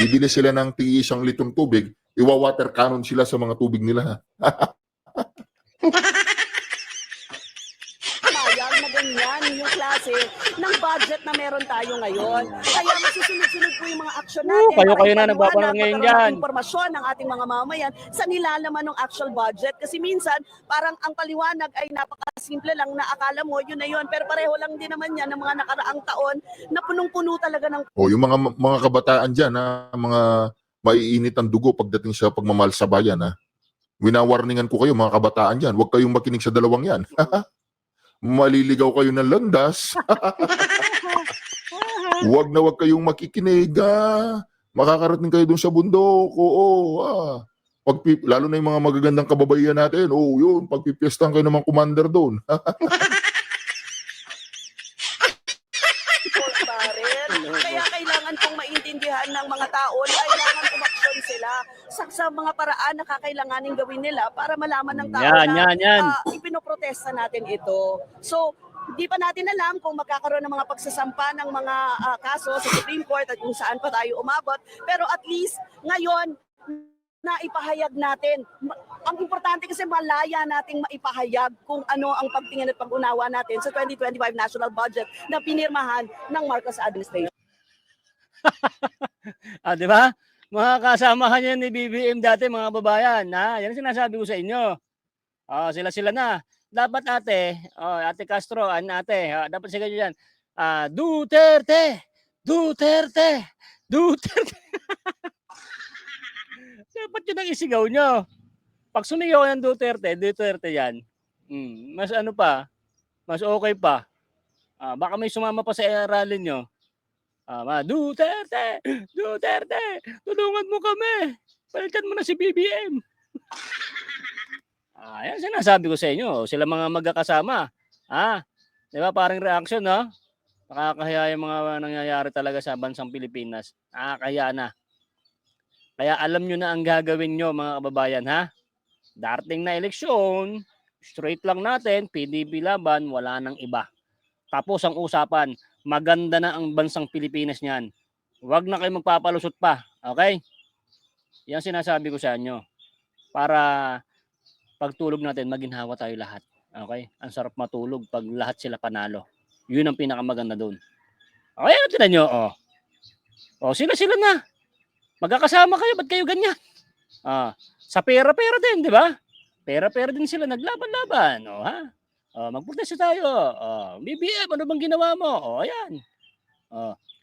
Bibili sila ng tig-isang litrong tubig, iwa-water cannon sila sa mga tubig nila. Mayag na ganyan yung klase ng budget na meron tayo ngayon. Kaya masusunod-sunod po yung mga aksyon natin. Kayo na para nagpapanood ngayon magkaroon ng dyan. impormasyon ng ating mga mamamayan sa nilalaman ng actual budget. Kasi minsan, parang ang paliwanag ay napakasimple lang na akala mo, yun na yun. Pero pareho lang din naman yan ng mga nakaraang taon na punong-puno talaga ng O yung mga kabataan diyan, mga maiinit ang dugo pagdating sa pagmamahal sa bayan, ha. Winawarningan ko kayo mga kabataan diyan, huwag kayong makinig sa dalawang 'yan. Maliligaw kayo ng landas. Huwag kayong makikinig. Makakarating kayo dun sa bundok. Oo. Lalo na yung mga magagandang kababaihan natin. Oo, yun. Pagpipiestahan kayo ng mga commander doon. barrel. Kaya kailangan pong maintindihan ng mga tao na kailangan umaksyon sila sa mga paraan na kakailanganin gawin nila para malaman ng tao Yan. ipinoprotesta natin ito. So, di pa natin alam kung magkakaroon ng mga pagsasampa ng mga kaso sa Supreme Court at kung saan pa tayo umabot. Pero at least ngayon, na ipahayag natin. Ang importante kasi malaya nating maipahayag kung ano ang pagtingin at pag-unawa natin sa 2025 national budget na pinirmahan ng Marcos administration. Di ba? Mga kasamahan yan ni BBM dati, mga babayan. Yan ang sinasabi ko sa inyo. Sila na. Dapat ate Castro, dapat sigaw nyo yan. Duterte! Duterte! Duterte! Dapat yun ang isigaw nyo. Pag sumigaw ng Duterte yan. Mas mas okay pa. Baka may sumama pa sa rally nyo. Duterte! Duterte! Tulungan mo kami! Palitan mo na si BBM! Yan sinasabi ko sa inyo. Sila mga magkakasama. Di ba? Parang reaction, no? Nakakahiya yung mga nangyayari talaga sa bansang Pilipinas. Nakakahiya na. Kaya alam nyo na ang gagawin nyo, mga kababayan, ha? Darating na eleksyon, straight lang natin, PDP laban, wala nang iba. Tapos ang usapan, maganda na ang bansang Pilipinas niyan. Huwag na kayo magpapalusot pa, okay? Yan sinasabi ko sa inyo. Para pagtulog natin, maginhawa tayo lahat. Okay? Ang sarap matulog pag lahat sila panalo. Yun ang pinakamaganda doon. Okay, tinan nyo, sila na. Magkakasama kayo, ba't kayo ganyan? Sa pera-pera din, di ba? Pera-pera din sila, naglaban-laban. Magprotesta tayo. BBM, ano bang ginawa mo? Ayan.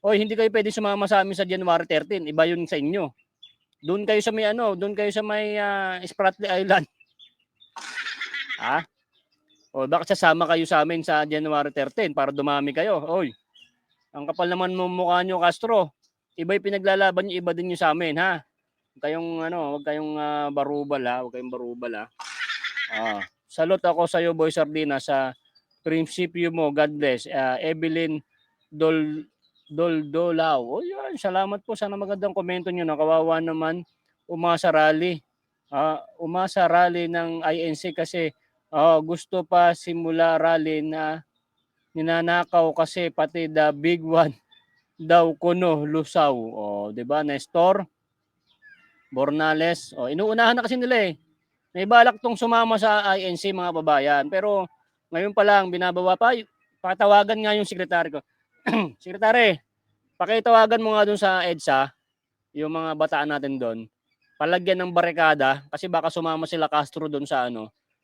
Hindi kayo pwede sumama sa amin sa January 13. Iba yun sa inyo. Doon kayo sa may Spratly Island. Bakit sasama kayo sa amin sa January 13 para dumami kayo? Ang kapal naman mo mukha nyo, Castro. Iba yung pinaglalaban nyo, iba din nyo sa amin, ha? Huwag kayong barubal, ha? Huwag kayong barubal, ha? Salute ako sa iyo, Boy Sardina, sa prinsipyo mo. God bless. Evelyn Doldolao. Yan. Salamat po. Sana magandang komento nyo. Nakawawa naman umasa rally. Umasa rally ng INC kasi gusto pa simula rally na ninanakaw kasi pati the big one daw kuno lusaw. Di ba, Nestor Bornales? Inuunahan na kasi nila eh. May balak tong sumama sa INC, mga babayan. Pero ngayon pa lang binabawa pa. Patawagan nga yung sekretary ko. Sekretary, pakitawagan mo nga dun sa EDSA, yung mga bataan natin doon. Palagyan ng barikada kasi baka sumama sila Castro doon sa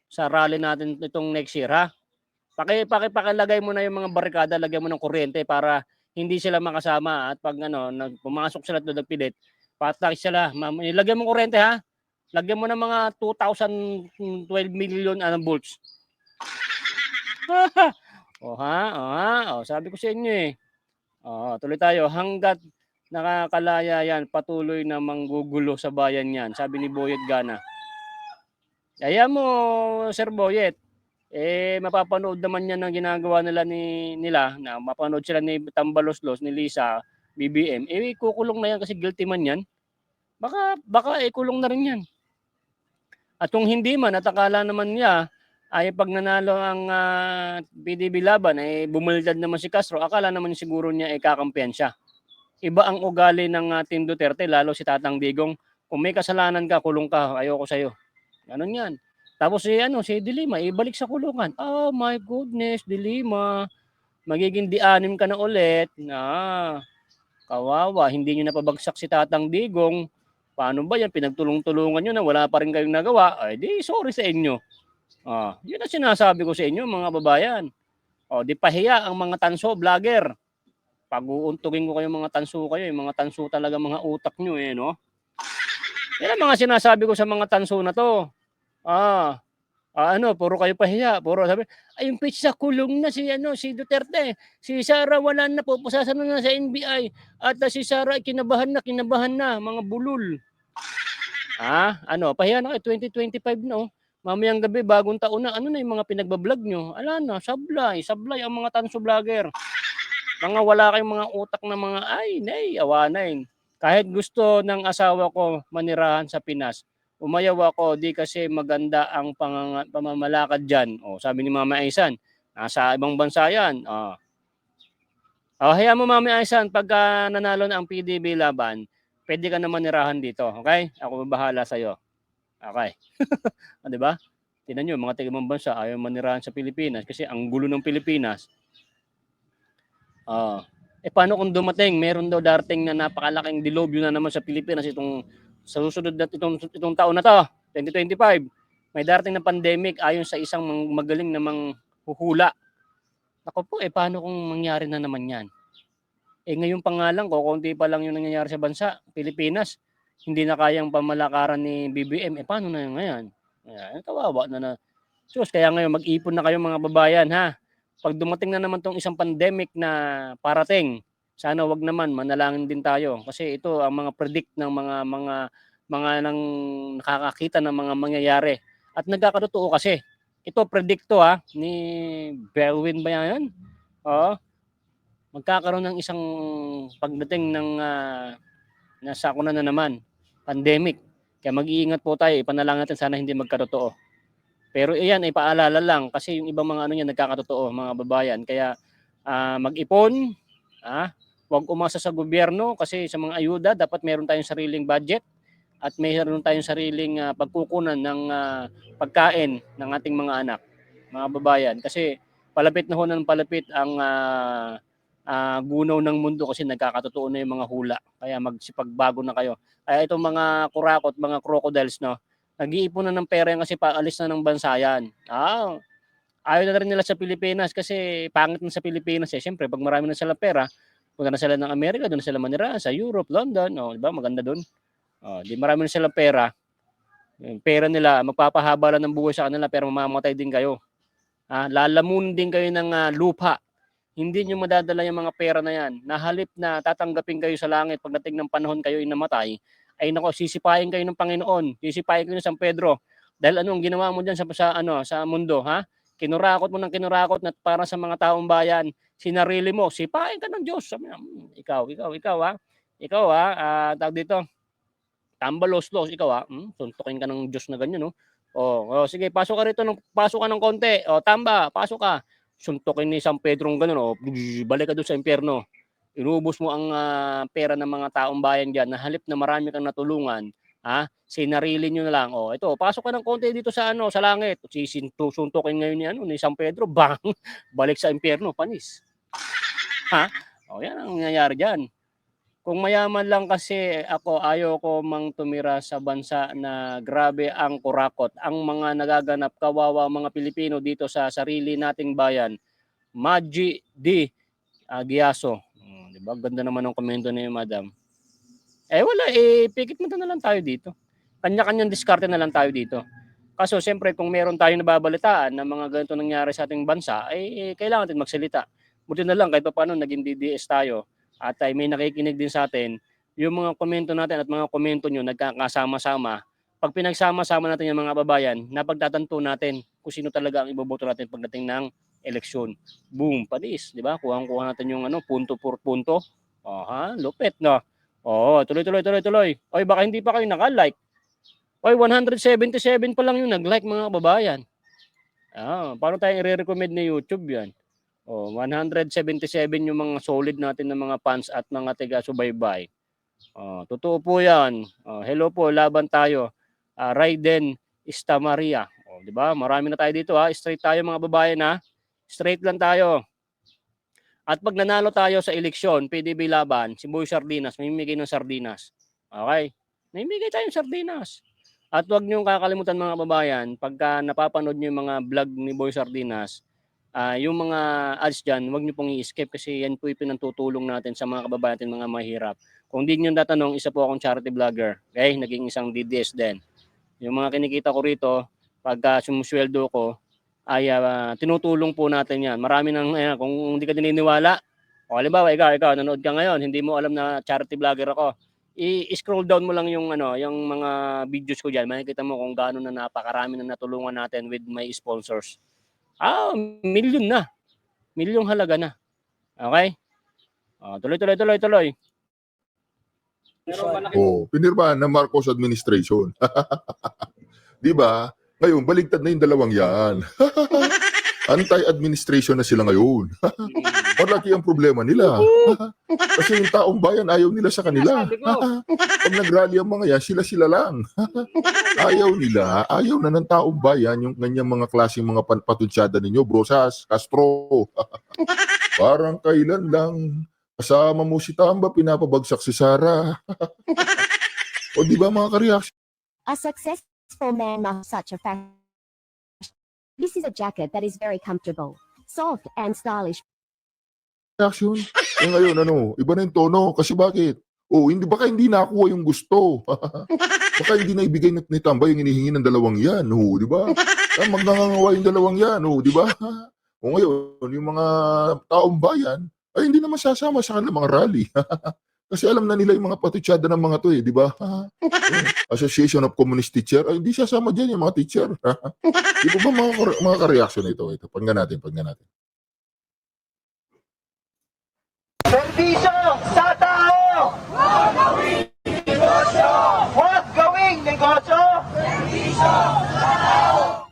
sa rally natin itong next year, ha. Pakilagay mo na yung mga barikada, lagyan mo ng kuryente para hindi sila makasama at pag pumasok sila doon nagpilit, patak sila. Ilagyan mo kuryente, ha. Lagyan mo ng mga 2,012 million volts. Sabi ko sa inyo eh. Tuloy tayo hanggat nakakalaya yan, patuloy na manggugulo sa bayan yan, sabi ni Boyet Gana. Kaya mo, Sir Boyet, mapapanood naman yan ng ginagawa nila, na mapanood sila ni Tambaloslos, ni Lisa, BBM, kukulong na yan kasi guilty man yan. Baka kulong na rin yan. At kung hindi man, at akala naman niya, ay pag nanalo ang PDB laban, bumultad naman si Castro, akala naman siguro niya kakampiyan siya. Iba ang ugali ng Team Duterte, lalo si Tatang Digong. Kung may kasalanan ka, kulong ka, ayoko sa'yo. Ganon yan. Tapos si Dilima, ibalik sa kulungan. Oh my goodness, Dilima. Magiging di-anim ka na ulit. Kawawa, hindi nyo napabagsak si Tatang Digong. Paano ba yan? Pinagtulong-tulungan nyo na wala pa rin kayong nagawa. Ay di, sorry sa inyo. Yun ang sinasabi ko sa inyo, mga babayan. Di pahiya ang mga tanso, vlogger. Pag-uuntugin ko kayo mga tanso kayo, yung mga tanso talaga mga utak nyo no? Yan ang mga sinasabi ko sa mga tanso na to. Puro kayo pahiya, puro sabi, yung pizza kulong na si Duterte. Si Sara wala na, pupusasan na sa NBI. At si Sara kinabahan na, mga bulol. Pahiya na kayo, 2025 na Mamayang gabi, bagong taon na, ano na yung mga pinagbablog nyo? Ala na, sablay ang mga tanso vlogger. Mga wala kayong mga utak na mga, awanayin. Kahit gusto ng asawa ko manirahan sa Pinas, umayaw ako, di kasi maganda ang pamamalakad dyan. Sabi ni Mama Aisan, nasa ibang bansa yan. Hayaan mo Mama Aisan, pagka nanalo na ang PDB laban, pwede ka na manirahan dito. Okay? Ako bahala sa'yo. Okay. Di ba? Tingnan nyo, mga taga-ibang bansa, ayaw manirahan sa Pilipinas kasi ang gulo ng Pilipinas. Paano kung dumating, meron daw darating na napakalaking dilubyo na naman sa Pilipinas sa susunod na itong taon na to, 2025. May darating na pandemic ayon sa isang magaling na manghuhula. Ako po, paano kung mangyari na naman yan? Ngayon pa nga lang, konti pa lang yung nangyayari sa bansa, Pilipinas. Hindi na kayang pamalakaran ni BBM. Paano na yun ngayon? Kawawa na. Kaya ngayon, mag-ipon na kayo mga babayan, ha? Pag dumating na naman tong isang pandemic na parating, sana wag naman, manalangin din tayo. Kasi ito ang mga predict ng mga nang nakakakita ng mga mangyayari. At nagkakatotoo kasi. Ito predict to ni Berwin ba yan? Magkakaroon ng isang pagdating ng nasakuna na naman, pandemic. Kaya mag-iingat po tayo, ipanalangin natin sana hindi magkatotoo. Pero iyan ay paalala lang kasi yung ibang mga nagkakatotoo, mga babayan. Kaya mag-ipon, huwag umasa sa gobyerno kasi sa mga ayuda dapat meron tayong sariling budget at meron tayong sariling pagkukunan ng pagkain ng ating mga anak, mga babayan. Kasi palapit na ho ng palapit ang gunaw ng mundo kasi nagkakatotoo na yung mga hula. Kaya magsipagbago na kayo. Kaya itong mga kurakot, mga crocodiles, nag-iipon na ng pera yan kasi paalis na ng bansa yan. Ayaw na rin nila sa Pilipinas kasi pangit na sa Pilipinas. Siyempre, pag marami na sila pera, punta na sila ng Amerika, doon na sila manira, sa Europe, London, di ba? Maganda doon. Di marami na sila pera. Yung pera nila, magpapahaba lang ng buhay sa kanila pero mamamatay din kayo. Lalamunin din kayo ng lupa. Hindi nyo madadala yung mga pera na yan. Nahalip na tatanggapin kayo sa langit pagdating ng panahon kayo inamatay, ay nako, sisipahin kayo ng Panginoon. Sisipahin kayo ng San Pedro. Dahil anong ginawa mo diyan sa mundo, Kinurakot mo ng kinurakot na para sa mga taong bayan, sinarili mo, sipahin ka ng Diyos. Sabi niya, ikaw tawag dito, Tambaloslos, ikaw tuntukin ka ng Diyos na ganyan, sige, pasok ka ng konti. Tamba, pasok ka. Suntukin ni San Pedro ng ganun, balik ka doon sa impyerno. Inubos mo ang pera ng mga taong bayan diyan na halip na marami kang natulungan, sinarili nyo na lang. Ito, pasok ka ng konti dito sa langit. Suntukin ngayon ni San Pedro, bang, balik sa impyerno, panis. Yan ang nangyayari diyan. Kung mayaman lang kasi ako, ayaw ko mang tumira sa bansa na grabe ang kurakot. Ang mga nagaganap, kawawa mga Pilipino dito sa sarili nating bayan. Maji D. Giaso. Diba? Ganda naman ang komento ni Madam. Wala, pikit mata na lang tayo dito. Kanya-kanyang diskarte na lang tayo dito. Kaso siyempre kung meron tayong nababalitaan na mga ganito nangyari sa ating bansa, kailangan natin magsalita. Buti na lang kahit pa paano naging DDS tayo. at ay may nakikinig din sa atin, yung mga komento natin at mga komento nyo nagkakasama-sama, pag pinagsama-sama natin yung mga babayan, napagtatanto natin kung sino talaga ang iboboto natin pagdating ng eleksyon. Boom, padis, di ba? Kuha natin yung punto por punto. Aha, lupit na. Oo, tuloy. Oy, baka hindi pa kayo naka-like. Oy, 177 pa lang yung nag-like mga kababayan. Paano tayo i-recommend ni YouTube yan? 177 yung mga solid natin na mga fans at mga taga-subaybay. Totoo po yan. Hello po, laban tayo. Raiden Istamaria. Di ba? Marami na tayo dito ha. Straight tayo mga babayan ha. Straight lang tayo. At pag nanalo tayo sa eleksyon, PDB laban, si Boy Sardinas, may mimigay ng sardinas. Okay? May mimigay tayong sardinas. At huwag niyong kakalimutan mga babayan, pagka napapanood niyo yung mga vlog ni Boy Sardinas, yung mga ads dyan, huwag niyo pong i-escape kasi yan po yung pinantutulong natin sa mga kababayan natin, mga mahirap. Kung di niyo tatanong, isa po akong charity vlogger. Okay? Naging isang DDS din. Yung mga kinikita ko rito, pagka sumusweldo ko, ay tinutulong po natin yan. Marami nang, kung hindi ka dininiwala, halimbawa, ikaw, nanood ka ngayon, hindi mo alam na charity vlogger ako, i-scroll down mo lang yung yung mga videos ko diyan, makikita mo kung gaano na napakarami na natulungan natin with my sponsors. Milyon na. Milyong halaga na. Okay? Tuloy. Pinirmahan ng Marcos administration. Di ba? Ngayon, baligtad na yung dalawang yan. Anti-administration na sila ngayon. Malaki ang problema nila. Kasi yung taong bayan ayaw nila sa kanila. Pag nag-rally ang mga yan, sila lang. Ayaw na ng taong bayan yung kanyang mga klaseng mga patutsada ninyo, Brosas, Castro. Parang kailan lang kasama mo si Tamba, pinapabagsak si Sara. O di ba mga ka-reaction? A successful man must such a fashion. This is a jacket that is very comfortable, soft, and stylish. Reaction. Ngayon, iba na yung tono. Kasi bakit? Baka hindi nakuha yung gusto. Baka hindi na ibigay ni Tamba yung hinihingi ng dalawang yan. Di ba? Magnangangawa yung dalawang yan. Di ba? Ngayon, yung mga taong bayan, ay hindi naman sasama sa kanilang mga rally. Kasi alam na nila yung mga patutsada ng mga to di ba? Association of Communist Teacher, ay hindi sasama dyan yung mga teacher. Di ba mga ka-reaction ito? Pagnan natin. Serbisyo sa tao! Huwag gawing negosyo! Huwag gawing negosyo! Serbisyo sa tao!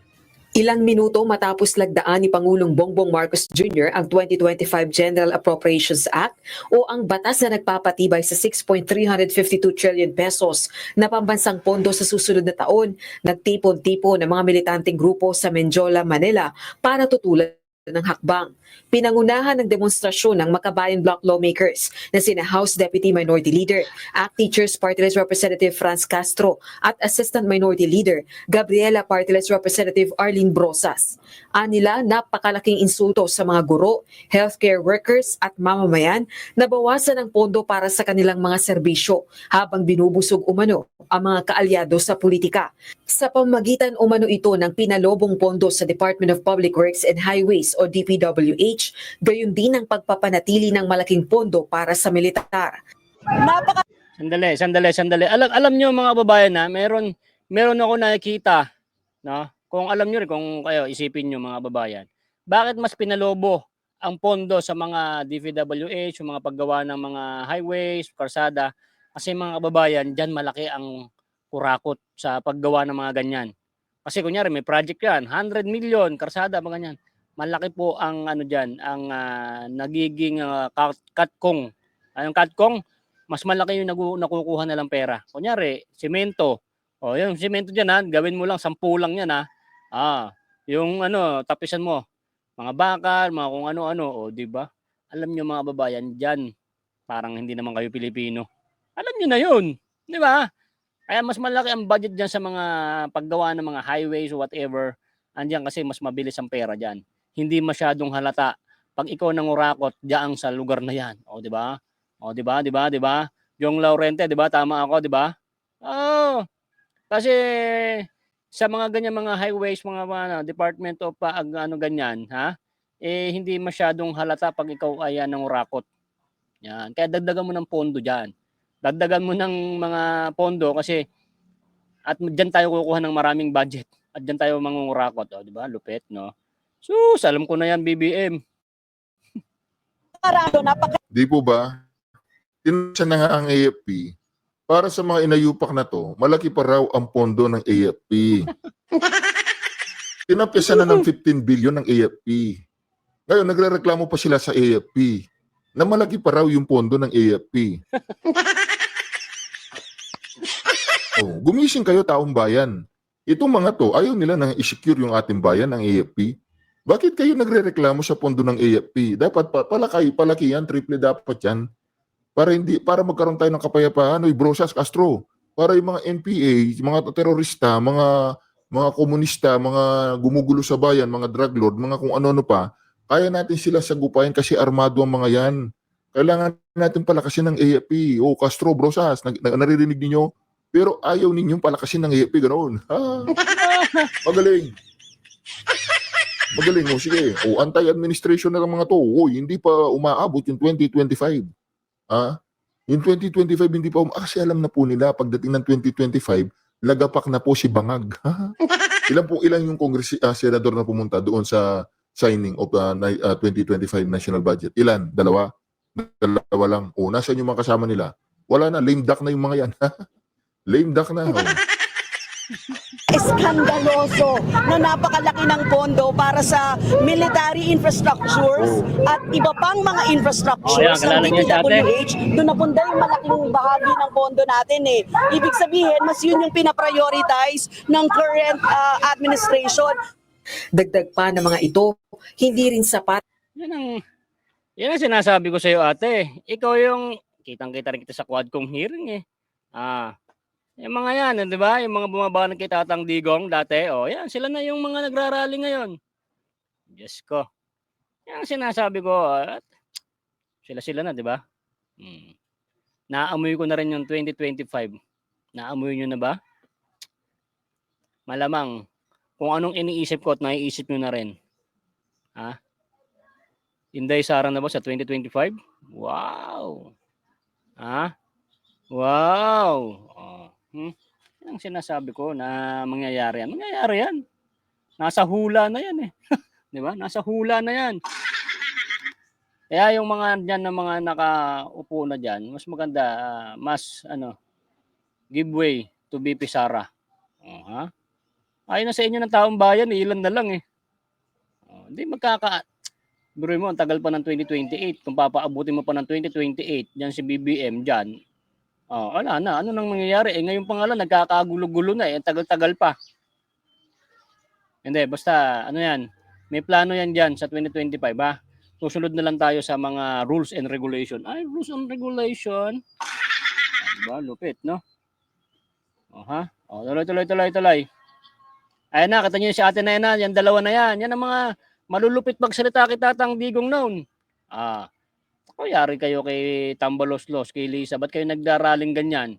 Ilang minuto matapos lagdaan ni Pangulong Bongbong Marcos Jr. ang 2025 General Appropriations Act o ang batas na nagpapatibay sa 6.352 trillion pesos na pambansang pondo sa susunod na taon, nagtipon-tipon ng mga militanteng grupo sa Menjola, Manila para tutulan ng hakbang. Pinangunahan ng demonstrasyon ng Makabayan Bloc lawmakers na sina House Deputy Minority Leader, ACT Teachers Party List Representative Franz Castro at Assistant Minority Leader Gabriela Party List Representative Arlene Brosas. Anila, napakalaking insulto sa mga guro, healthcare workers at mamamayan na bawasan ang pondo para sa kanilang mga serbisyo habang binubusog umano ang mga kaalyado sa politika. Sa pamamagitan umano ito ng pinalobong pondo sa Department of Public Works and Highways o DPWH, gayon din ang pagpapanatili ng malaking pondo para sa militar. Sandali. Alam niyo mga babayan na meron ako nakikita, no? Kung alam niyo rin, kung kayo isipin niyo mga babayan, bakit mas pinalobo ang pondo sa mga DPWH, yung mga paggawa ng mga highways, karsada? Kasi mga kababayan, diyan malaki ang kurakot sa paggawa ng mga ganyan. Kasi kunyari may project yan, 100 million karsada mga ganyan. Malaki po ang diyan, ang nagiging katkong. Yung katkong, mas malaki yung nakukuha na lang pera. Kunyari, semento. Yung semento diyan gawin mo lang 10 lang yan yung tapisan mo, mga bakal, mga kung ano-ano, di ba? Alam niyo mga babayan diyan, parang hindi naman kayo Pilipino. Alam niyo na 'yun, di ba? Kaya mas malaki ang budget diyan sa mga paggawa ng mga highways or whatever. Andiyan kasi mas mabilis ang pera diyan. Hindi masyadong halata pag ikaw nangurakot diyan sa lugar na 'yan. Di ba? Di ba? Yung Laurente, di ba? Tama ako, di ba? Kasi sa mga ganyan mga highways, mga Department of ganyan, hindi masyadong halata pag ikaw ay nangurakot. Yan. Kaya dagdagan mo ng pondo dyan. Dagdagan mo ng mga pondo kasi at dyan tayo kukuha ng maraming budget. At dyan tayo mangungurakot. O, di ba? Lupit, no? Sus, alam ko na yan, BBM. Di po ba? Tinasa na nga ang AFP. Para sa mga inayupak na to, malaki pa raw ang pondo ng AFP. Tinapyasa na ng 15 billion ng AFP. Ngayon, nagrereklamo pa sila sa AFP na malaki pa raw yung pondo ng AFP. Oh, gumising kayo taong bayan. Itong mga to, ayaw nila na i-secure yung ating bayan ng AFP. Bakit kayo nagrereklamo sa pondo ng AFP? Dapat palaki yan, triple dapat yan. Para magkaroon tayo ng kapayapaan, Brosas Castro. Para yung mga NPA, mga terorista, mga komunista, mga gumugulo sa bayan, mga drug lord, mga kung ano-ano pa, kaya natin sila sagupayan kasi armado ang mga yan. Kailangan natin palakasin ng AFP. O Castro, Brosas, naririnig niyo? Pero ayaw ninyong palakasin ng AFP, ganoon. Magaling. Magaling mo, sige. O, anti-administration na ng mga to. O, hindi pa umaabot yung 2025. Yung 2025 hindi pa kasi alam na po nila pagdating ng 2025, lagapak na po si Bangag. Ilan yung senador na pumunta doon sa signing of 2025 national budget? Ilan? Dalawa lang. O, nasaan yung mga kasama nila? Wala na, lame duck na yung mga yan. Lame duck na. Eskandaloso na napakalaki ng pondo para sa military infrastructures at iba pang mga infrastructures ng DPWH. Doon napunta yung malaking bahagi ng pondo natin eh. Ibig sabihin, mas yun yung pinaprioritize ng current administration. Dagdag pa ng mga ito, hindi rin sapat. Yan ang sinasabi ko sa iyo, ate. Ikaw yung kitang-kita rin kita sa Quadcom hearing eh. Yung mga yan, di ba? Yung mga bumaba ng kay Tatang Digong dati, yan, sila na yung mga nagrarally ngayon. Diyos ko. Yan ang sinasabi ko, sila na, di ba? Naamoy ko na rin yung 2025. Naamoy nyo na ba? Malamang, kung anong iniisip ko at naiisip nyo na rin. Inday Sara na ba sa 2025? Wow! Wow! Yan ang sinasabi ko na mangyayari yan. Mangyayari yan. Nasa hula na yan eh. Di ba? Nasa hula na yan. Kaya yung mga dyan na mga nakaupo na dyan, mas maganda, give way to BP Sara. Ayun na sa inyo ng taong bayan, ilan na lang eh. Hindi Biro mo, ang tagal pa ng 2028. Kung papaabutin mo pa ng 2028, dyan si BBM dyan, wala na. Ano nang mangyayari? Ngayon pa nga lang, nagkakagulo-gulo na eh. Tagal-tagal pa. Hindi, basta, yan. May plano yan dyan sa 2025, ha? Susunod na lang tayo sa mga rules and regulation. Rules and regulation. Diba? Lupit, no? Tuloy. Ayan na, kata nyo si ate na yan. Yan, dalawa na yan. Yan ang mga malulupit magsalita kay Tatang Digong noon. Yari kayo kay Tambaloslos, kay Lisa, ba't kayo nagdaraling ganyan?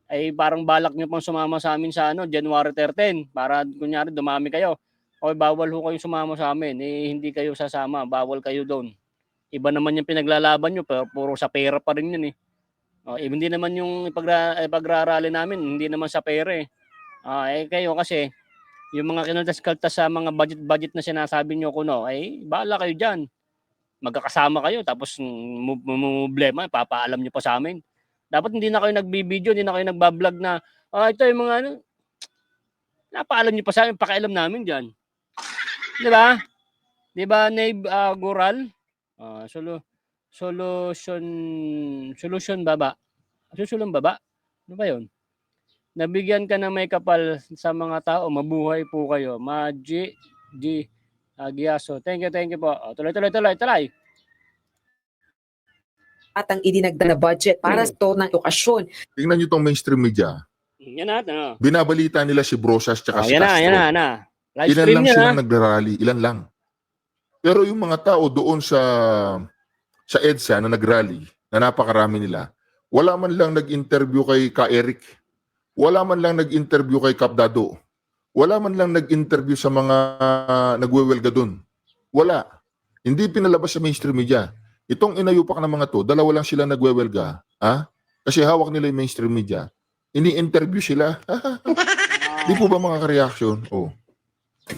Ay parang balak nyo pang sumama sa amin sa January 13 para kunyari dumami kayo. Bawal ho kayong sumama sa amin, hindi kayo sasama, bawal kayo doon. Iba naman yung pinaglalaban nyo, pero puro sa pera pa rin yun eh. Hindi naman yung ipagrarally namin, hindi naman sa pera eh. Kayo kasi, yung mga kinaltas-kaltas sa mga budget na sinasabi nyo kuno, bahala kayo dyan. Magkakasama kayo tapos problema, papaalam niyo pa sa amin. Dapat hindi na kayo nagbibideo, hindi na kayo nagbablog na ito yung mga napaalam niyo pa sa amin, pakialam namin diyan. 'Di ba? 'Di ba, Nave Goral? Solution baba. Susulong baba. Ano ba 'yon? Nabigyan ka ng may kapal sa mga tao, mabuhay po kayo. Maji Agiaso. Thank you po. Tuloy. At ang idinagdag na budget para sa to ng okasyon. Tingnan nyo itong mainstream media. Yan natin. Binabalita nila si Brosas tsaka si Castro. Yan na. Live Ilan stream lang yan, silang nagrarally. Ilan lang. Pero yung mga tao doon sa EDSA na nagrally, na napakarami nila, wala man lang nag-interview kay Ka Eric. Wala man lang nag-interview kay Kap Dado. Wala man lang nag-interview sa mga nagwewelga doon. Wala. Hindi pinalabas sa mainstream media. Itong inayupak ng mga to, dalawa lang sila nagwewelga. Ha? Kasi hawak nila yung mainstream media. Ini-interview sila. Di po ba mga ka-reaction? Oh.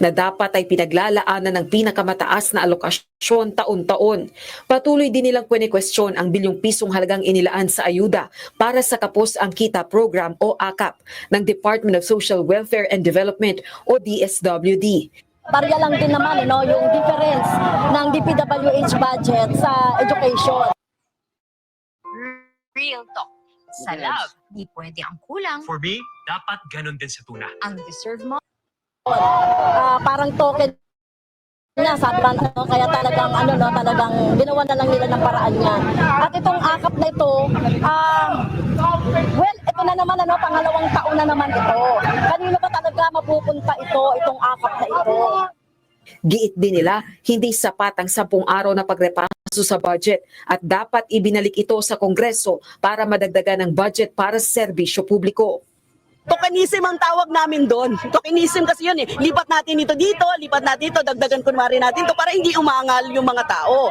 na dapat ay pinaglalaanan ng pinakamataas na alokasyon taon-taon. Patuloy din nilang kwestiyon ang bilyong pisong halagang inilaan sa ayuda para sa Kapos ang Kita Program o AKAP ng Department of Social Welfare and Development o DSWD. Barya lang din naman yung difference ng DPWH budget sa education. Real talk. Sa love, di pwede ang kulang. For me, dapat ganun din sa tuna. Ang deserve mo. Parang token niya, sabi kaya talagang talagang ginawa na lang nila ng paraan niya. At itong AKAP na ito, well, ito na naman pangalawang taon na naman ito. Kanino ba talaga mapupunta itong AKAP na ito? Giit din nila, hindi sapat ang 10 araw na pagrepaso sa budget at dapat ibinalik ito sa Kongreso para madagdagan ng budget para sa serbisyo publiko. Tokenism ang tawag namin doon. Tokenism kasi yun eh. Lipat natin ito dito, lipat natin ito, dagdagan kunwari natin ito para hindi umangal yung mga tao.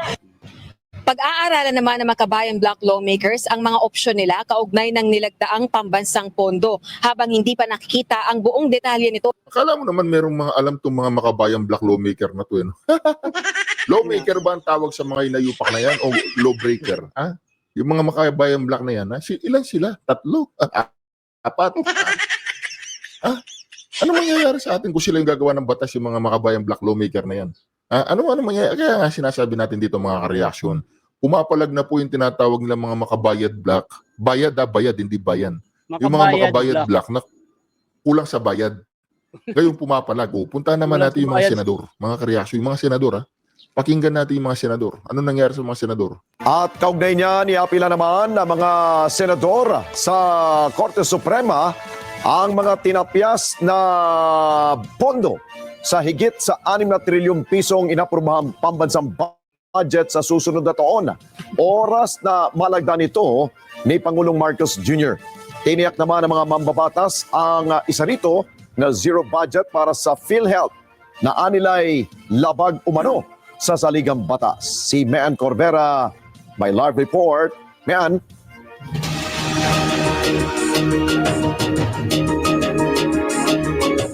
Pag-aaralan naman ng mga kabayan block lawmakers ang mga opsyon nila kaugnay ng nilagdaang pambansang pondo habang hindi pa nakikita ang buong detalye nito. Akala mo naman merong mga alam tong mga makabayang black lawmaker na to. Lawmaker ba ang tawag sa mga inayupak na yan o lawbreaker? Ha? Yung mga makabayang black na yan, ilan sila? 3? 4? Ano mangyayari sa atin kung sila yung gagawa ng batas yung mga makabayang black lawmaker na yan? Ano mangyayari? Kaya nga sinasabi natin dito mga ka-reaction, pumapalag na po yung tinatawag nila mga makabayad black. Bayad, hindi bayan. Yung mga makabayad black na kulang sa bayad. Ngayon pumapalag. Puntahan naman natin yung mga senador. Mga ka-reaction, yung mga senador. Pakinggan natin yung mga senador. Ano nangyari sa mga senador? At kaugnay niya, niapila naman ng mga senador sa Korte Suprema ang mga tinapyas na pondo sa higit sa 6 na trilyong pisong inaprobahang pambansang budget sa susunod na taon. Oras na malagda nito ni Pangulong Marcos Jr. Tiniyak naman ng mga mambabatas ang isa rito na zero budget para sa PhilHealth na anilay labag umano sa saligang batas. Si Mean Corvera, may live report. Mean.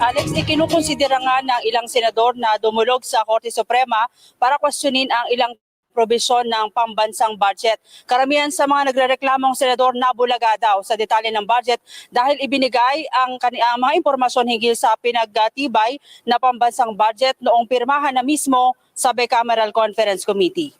Alex, ikinukonsidera nga ng ilang senador na dumulog sa Korte Suprema para questionin ang ilang probisyon ng pambansang budget. Karamihan sa mga nagrereklamong senador nabulaga daw sa detalye ng budget dahil ibinigay ang mga impormasyon hinggil sa pinagtibay na pambansang budget noong pirmahan na mismo sa Bicameral Conference Committee.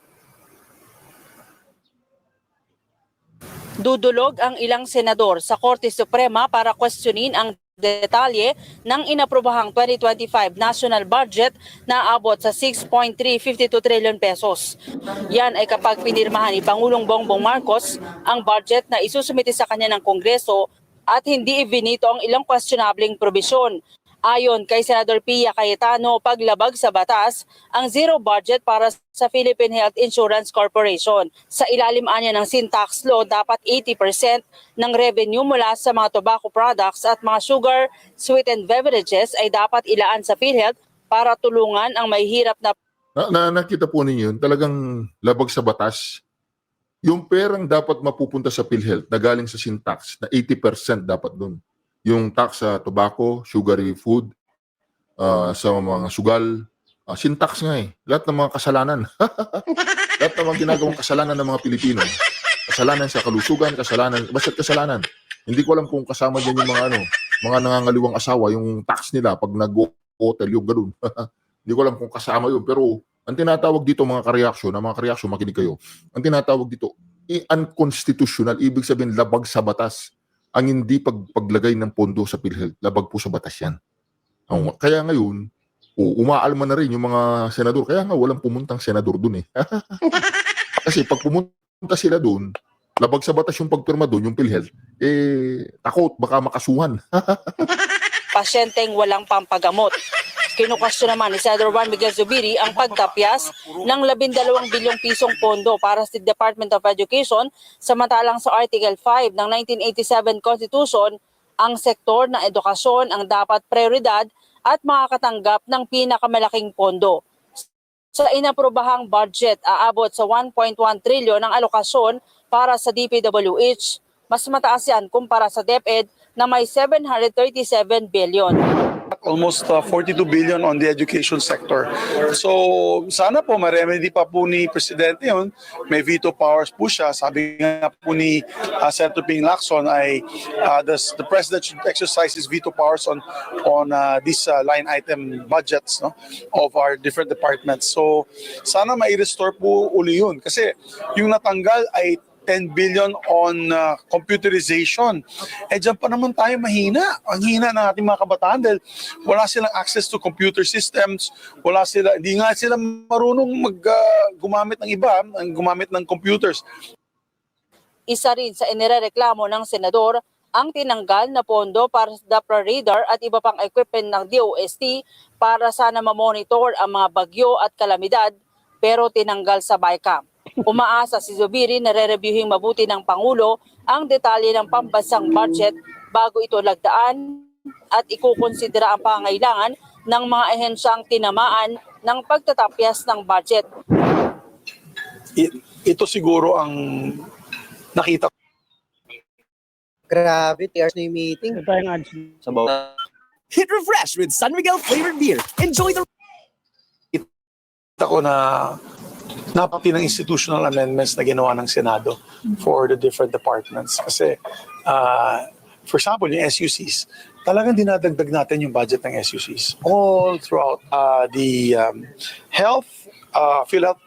Dudulog ang ilang senador sa Korte Suprema para questionin ang detalye ng inaprobahang 2025 national budget na abot sa 6.352 trillion pesos. Yan ay kapag pinirmahan ni Pangulong Bongbong Marcos ang budget na isusumite sa kanya ng Kongreso at hindi ibinito ang ilang questionabling probisyon. Ayon kay Senador Pia Cayetano, paglabag sa batas ang zero budget para sa Philippine Health Insurance Corporation. Sa ilalim anya ng sin tax law, dapat 80% ng revenue mula sa mga tobacco products at mga sugar, sweetened beverages ay dapat ilaan sa PhilHealth para tulungan ang may hirap na nakita po ninyo, talagang labag sa batas. Yung perang dapat mapupunta sa PhilHealth na galing sa sin tax, na 80% dapat doon. Yung tax sa tobacco, sugary food, sa mga sugal, sin tax nga eh. Lahat ng mga kasalanan. Lahat ng mga ginagawang kasalanan ng mga Pilipino. Kasalanan sa kalusugan, basta't kasalanan. Hindi ko alam kung kasama dyan yung mga nangangaliwang asawa, yung tax nila pag nag-hotel, yung ganun. Hindi ko alam kung kasama yun. Pero ang tinatawag dito mga ka-reaction, makinig kayo, ang tinatawag dito, unconstitutional, ibig sabihin labag sa batas. Ang hindi paglagay ng pondo sa PhilHealth, labag po sa batas yan. Kaya ngayon, umaalma na rin yung mga senador. Kaya nga walang pumuntang senador dun eh. Kasi pag pumunta sila dun, labag sa batas yung pagpirma dun, yung PhilHealth, takot, baka makasuhan. pasyenteng walang pampagamot. Kinukasyon naman ni Senador Juan Miguel Zubiri ang pagtapyas ng 12 bilyong pisong pondo para sa Department of Education, samantalang sa Article 5 ng 1987 Constitution, ang sektor ng edukasyon ang dapat prioridad at makakatanggap ng pinakamalaking pondo. Sa inaprobahang budget, aabot sa 1.1 trilyon ang alokasyon para sa DPWH. Mas mataas yan kumpara sa DepEd na may 737 billion. Almost 42 billion on the education sector. So sana po ma-remedy pa po ni Presidente yun. May veto powers po siya. Sabi nga po ni Senator Ping Lacson ay the President should exercise his veto powers on these line item budgets, no, of our different departments. So sana ma-restore po uli yun. Kasi yung natanggal ay 10 billion on computerization. Dyan pa naman tayo mahina. Ang hina ng ating mga kabataan dahil wala silang access to computer systems, hindi nga sila marunong gumamit ng iba, gumamit ng computers. Isa rin sa inirereklamo ng senador ang tinanggal na pondo para sa Doppler radar at iba pang equipment ng DOST para sana mamonitor ang mga bagyo at kalamidad pero tinanggal sa BICAM. Umaasa si Zubiri na re-reviewing mabuti ng Pangulo ang detalye ng pambansang budget bago ito lagdaan at ikukonsidera ang pangailangan ng mga ahensyang tinamaan ng pagtatapyas ng budget. Ito siguro ang nakita. Grabe, 3 hours na yung meeting. Hit refresh with San Miguel flavored beer. Enjoy the Ako na napati ng institutional amendments na ginawa ng Senado for the different departments. Kasi, for example, yung SUCs, talagang dinadagdag natin yung budget ng SUCs all throughout the health, PhilHealth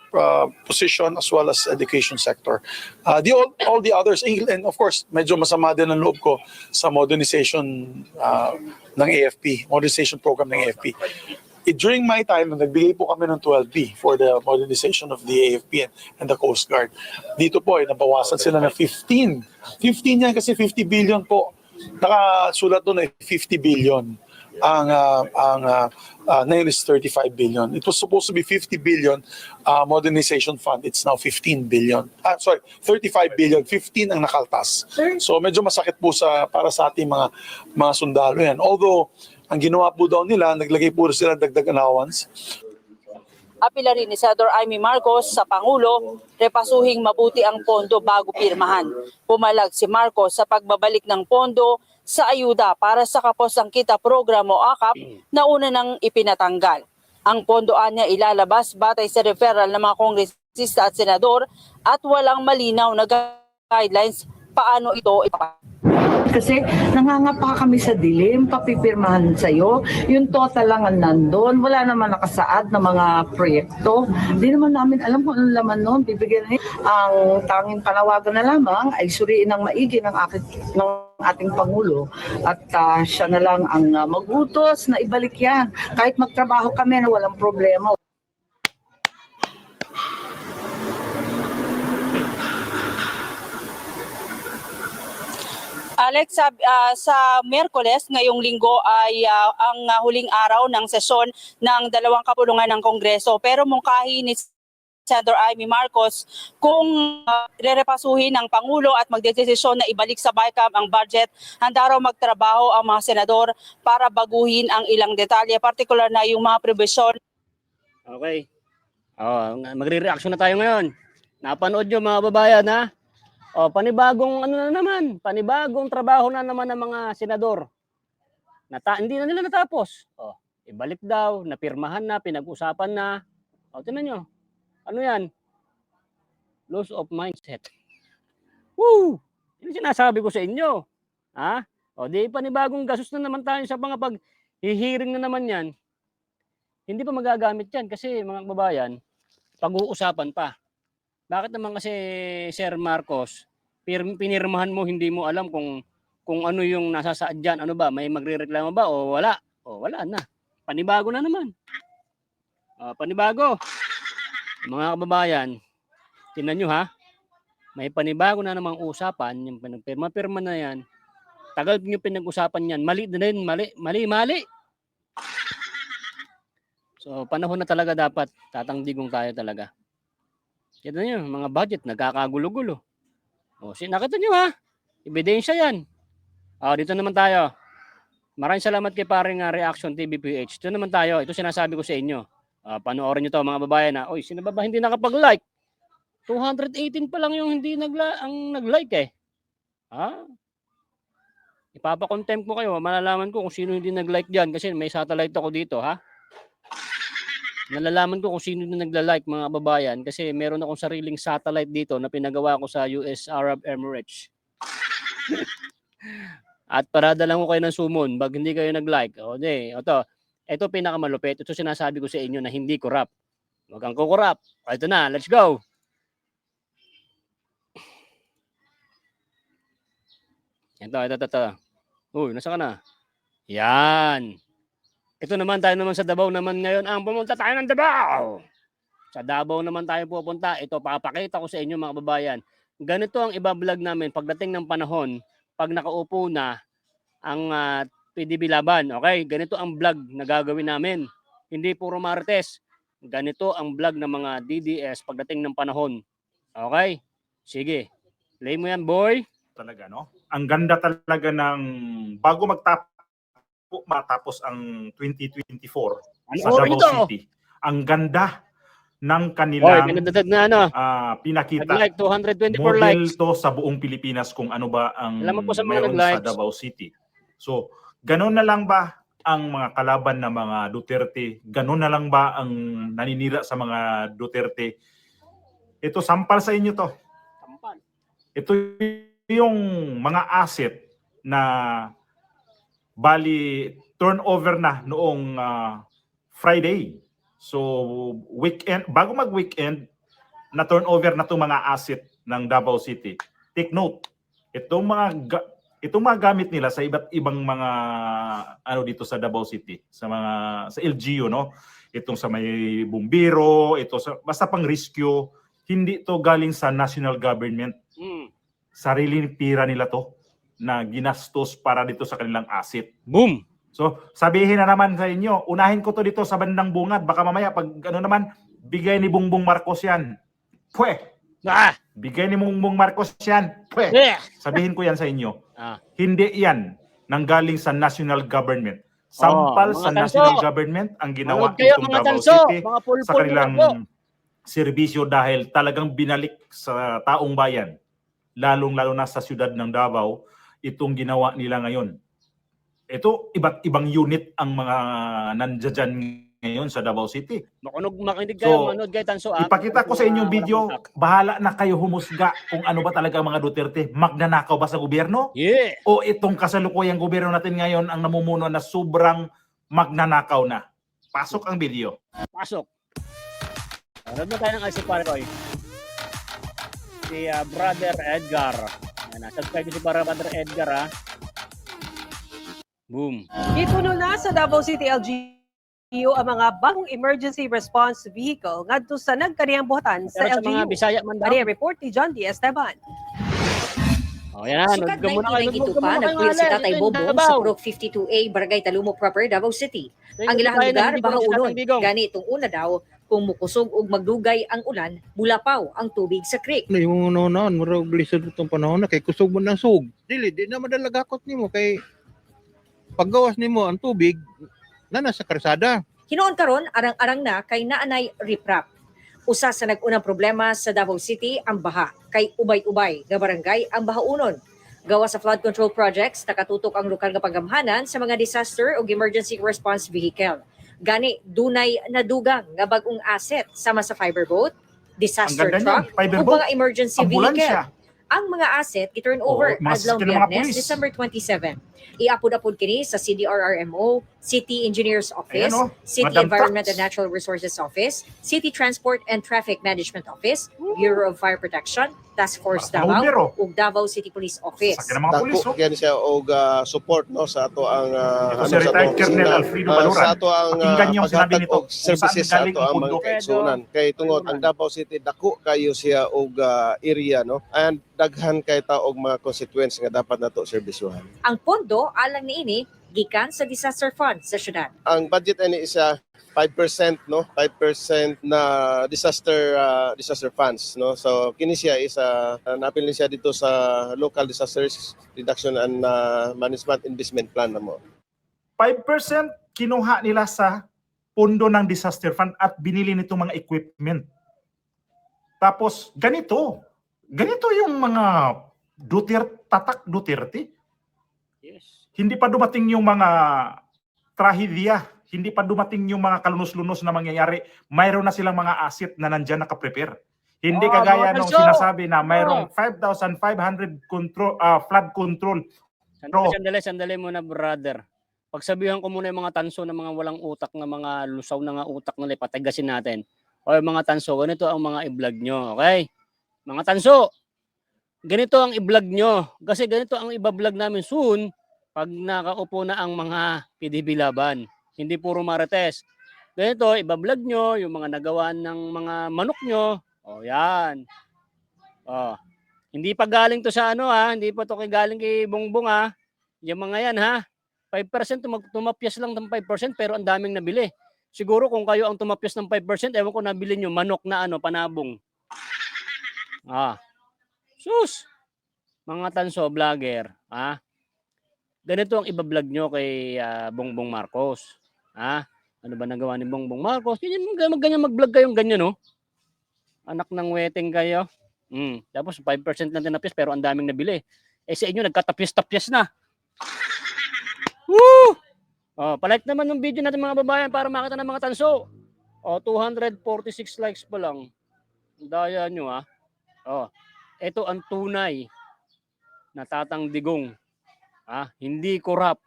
position as well as education sector. All the others, and of course, medyo masama din ang loob ko sa modernization ng AFP, modernization program ng AFP. During my time, nagbigay po kami ng 12B for the modernization of the AFP and the Coast Guard. Dito po, nabawasan sila ng 15. 15 yan kasi 50 billion po. Nakasulat doon ay 50 billion. Ang ngayon is 35 billion. It was supposed to be 50 billion modernization fund. It's now 15 billion. 35 billion. 15 ang nakaltas. So medyo masakit po para sa ating mga sundalo yan. Although, ang ginawa po daw nila, naglagay po sila dagdag allowance. Apila rin ni Senator Amy Marcos sa Pangulo, repasuhing mabuti ang pondo bago pirmahan. Pumalag si Marcos sa pagbabalik ng pondo sa ayuda para sa Kapos ang Kita Program o AKAP na una nang ipinatanggal. Ang pondo niya ilalabas batay sa referral ng mga kongresista at senador at walang malinaw na guidelines paano ito ipapasok. Kasi nangangapa kami sa dilim, papipirmahan sa'yo, yung total lang ang nandun, wala naman nakasaad na mga proyekto. Di naman namin alam kung anong laman nun, bibigyan niya. Ang tanging panawagan na lamang ay suriin ng maigi ng ating Pangulo at siya na lang ang mag-utos na ibalik yan. Kahit magtrabaho kami na walang problema. Alex, sa Miyerkules ngayong linggo ay ang huling araw ng sesyon ng dalawang kapulungan ng Kongreso. Pero mungkahi ni Senator Amy Marcos kung rerepasuhin ng Pangulo at magdedesisyon na ibalik sa BICAM ang budget, handa raw magtrabaho ang mga senador para baguhin ang ilang detalye, partikular na yung mga provision. Okay. Magre-reaction na tayo ngayon. Napanood nyo mga babayan ha? Panibagong panibagong trabaho na naman ng mga senador. Hindi na nila natapos. Ibalik daw, napirmahan na, pinag-usapan na. Tingnan nyo. Ano yan? Loss of mindset. Woo! Yung sinasabi ko sa inyo. Ha? Di panibagong gastos na naman tayo sa mga pag-hihiring na naman yan. Hindi pa magagamit yan kasi mga kababayan, pag-uusapan pa. Bakit naman kasi Sir Marcos, pinirmahan mo, hindi mo alam kung ano yung nasasaad dyan, ano ba, may magrereklamo ba o wala? Wala na. Panibago na naman. Panibago. Mga kababayan, tingnan nyo ha, may panibago na namang usapan, yung pinagpirma-pirma na yan, tagal nyo pinag-usapan yan, mali na din, mali. So panahon na talaga dapat, tatangdigong tayo talaga. Kita nyo, mga budget, nagkakagulo-gulo. Nakita nyo ha, ebidensya yan. Dito naman tayo. Maraming salamat kay paring Reaction TVPH. Ito naman tayo, ito sinasabi ko sa inyo. Panoorin nyo to mga babayan na, oy, sino ba hindi nakapag-like? 218 pa lang yung hindi nag-like eh. Ha? Ipapakontempt ko kayo, malalaman ko kung sino hindi nag-like diyan kasi may satellite ako dito, ha? Nalalaman ko kung sino yung nagla-like mga kababayan kasi meron akong sariling satellite dito na pinagawa ko sa US Arab Emirates. At paradala ko kayo ng sumon pag hindi kayo nag-like. O di, ito pinakamalupit. Ito sinasabi ko sa inyo na hindi corrupt. Huwag kang kukurap. O ito na, let's go. Ito. Uy, nasa ka na? Yan. Ito naman, tayo naman sa Davao naman ngayon. Ang pumunta tayo ng Davao. Sa Davao naman tayo pupunta. Ito, papakita ko sa inyo mga kababayan. Ganito ang iba-vlog namin pagdating ng panahon, pag nakaupo na ang PDB Laban. Okay, ganito ang vlog na gagawin namin. Hindi puro Martes. Ganito ang vlog ng mga DDS pagdating ng panahon. Okay? Sige. Play mo yan, boy. Talaga, no? Ang ganda talaga ng bago matapos ang 2024 sa Davao City. Ang ganda ng kanilang pinakita. Like 224 model likes. To sa buong Pilipinas kung ano ba ang sa meron sa Davao City. So, ganun na lang ba ang mga kalaban ng mga Duterte? Ganun na lang ba ang naninira sa mga Duterte? Ito, sampal sa inyo to. Ito yung mga asset na bali turnover na noong Friday. So weekend, bago mag-weekend, na turnover na itong mga asset ng Davao City. Take note, itong mga gamit nila sa iba't ibang mga dito sa Davao City, sa LGU, no? Itong sa may bumbiro, basta pang rescue, hindi to galing sa national government. Sariling pira nila to na ginastos para dito sa kanilang asset. Boom! So, sabihin na naman sa inyo, unahin ko to dito sa bandang bungad. Baka mamaya, pag naman, bigay ni Bongbong Marcos yan. Pwe! Bigay ni Bongbong Marcos yan. Pwe! Sabihin ko yan sa inyo. Hindi yan nanggaling sa national government. Sampal sa national government ang ginawa itong Davao City sa kanilang serbisyo dahil talagang binalik sa taong bayan. Lalong-lalo na sa siyudad ng Davao, itong ginawa nila ngayon. Ito, iba't ibang unit ang mga nandiyan ngayon sa Davao City. Makinig kayo, manood kayo Tanso. Ipakita ko sa inyong video, bahala na kayo humusga kung ano ba talaga ang mga Duterte. Magnanakaw ba sa gobyerno? Yeah. O itong kasalukuyang gobyerno natin ngayon ang namumuno na sobrang magnanakaw na? Pasok ang video. Pasok. Harap na tayo ng IC Paroy. Si Brother Edgar. Subscribe si Brother Edgar, ha. Boom. Ipuno na sa Davao City LGU ang mga bagong emergency response vehicle ngadto sa nagkaniyang buhatan sa Pero LGU. sa mga Bisaya man daw. Ani report ni John D. Esteban. Yan, Sukat 1992 pa, nagpuyo si Tatay Bobong sa Purok 52A, Barangay Talumo Proper, Davao City. Ang ilahang lugar, bahaunon. Gani itong una daw, kung mukusog o magdugay ang ulan, mulapaw ang tubig sa creek. Yung noon, murag lisod itong panahon na kay kusog mo ng sug. Dili, di na madalagakot nimo kay paggawas nimo ang tubig na nasa karsada. Hinoon karon arang-arang na kay naanay riprap. Usa sa nag-unang problema sa Davao City ang baha kay ubay-ubay nga barangay ang bahaunon. Gawa sa flood control projects, nakatutok ang lokal nga paggamhanan sa mga disaster o emergency response vehicle. Gani, dunay nadugang nga bagong asset sama sa fiber boat, disaster truck, o mga emergency vehicle. Ang mga asset gi-turn over adlaw Biyernes, December 27. Iapod-apod kini sa CDRRMO, City Engineers Office, City Environment and Natural Resources Office, City Transport and Traffic Management Office, Bureau of Fire Protection, Task Force Davao, ug Davao City Police Office. Dako kyan siya og support no sa ato ang sa retired Colonel Alfredo Baluran. Sa ato ang paghatag og services sa ato ang mga kaigsunan. Kay tungod ang Davao City dako kayo siya og area no, and daghan kay ta og mga constituents nga dapat nato serbisyuhan. Ang pondo alang niini gikan sa disaster fund sa syudad. Ang budget ani isa 5% no, 5% na disaster funds no. So kini siya is napil ni siya dito sa local disasters reduction and management investment plan namo. 5% kinuha nila sa pondo ng disaster fund at binili nitong mga equipment. Tapos ganito yung mga tatak Duterte. Yes. Hindi pa dumating yung mga trahedya, hindi pa dumating yung mga kalunos-lunos na mangyayari, mayroon na silang mga asset na nandyan nakaprepare. Hindi kagaya nung sinasabi na mayroong 5,500 flood control. Sandali muna, brother. Pagsabihan ko muna yung mga tanso na mga walang utak, na mga lusaw na nga utak na patagasin natin. O yung mga tanso, ganito ang mga i-vlog nyo, okay? Mga tanso, ganito ang i-vlog nyo. Kasi ganito ang iba-vlog namin soon pag nakaupo na ang mga PDB laban. Hindi puro marites. Ganito, iba-vlog nyo yung mga nagawa ng mga manok nyo. O yan. O. Hindi pa galing to sa hindi pa to galing kay Bongbong Yung mga yan 5% tumapyas lang ng 5% pero ang daming nabili. Siguro kung kayo ang tumapyas ng 5%, ewan ko nabili nyo manok na panabong. Sus! Mga tanso, vlogger, ganito ang iba-vlog nyo kay Bongbong Marcos. Ano ba nagawa ni Bongbong Marcos? Ganyan mag-vlog kayong ganyan, no? Anak ng weteng kayo. Tapos 5% lang tinapyas pero ang daming nabili. Sa inyo, nagkatapyas-tapyas na. Woo! Palike naman ng video natin mga babayan para makita ng mga tanso. 246 likes pa lang. Daya nyo ito ang tunay na Tatang Digong. Hindi corrupt.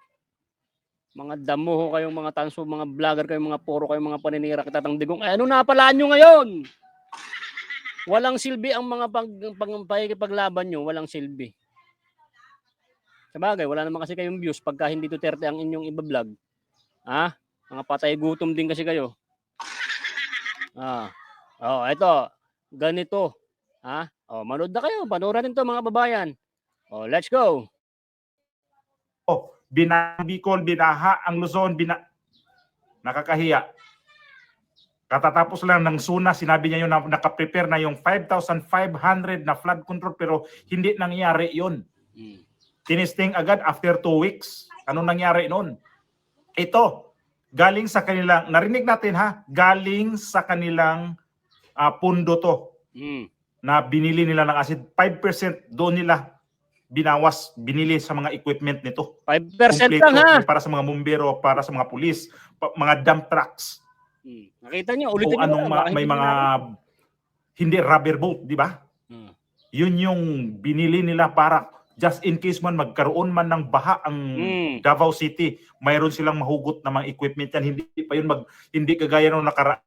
Mga damo kayong mga tanso, mga vlogger kayong mga puro kayong mga paninira kay Tatang Digong. Ano napalaan nyo ngayon? Walang silbi ang mga paglaban nyo. Walang silbi. Sabagay, wala naman kasi kayong views pagka hindi Duterte ang inyong iba-vlog. Mga patay gutom din kasi kayo. Ito. Ganito. Manood na kayo. Panoorin to mga babayan. Let's go. Bicol, binaha ang Luzon, nakakahiya. Katatapos lang ng SUNA, sinabi niya yun na nakaprepare na yung 5,500 na flood control pero hindi nangyari yun. Tinisting agad after 2 weeks. Ano nangyari noon? Ito, galing sa kanilang, narinig natin galing sa kanilang pundo to. Na binili nila ng acid. 5% doon nila binili sa mga equipment nito. 5% Kompleto, lang para sa mga bumbero, para sa mga pulis, mga dump trucks. Nakita nyo, ulitin O nyo. anong may mga hindi rubber boat, di ba? Yun yung binili nila para just in case man magkaroon man ng baha ang Davao City, mayroon silang mahugot na mga equipment yan. Hindi pa yun hindi kagaya nung nakaraan.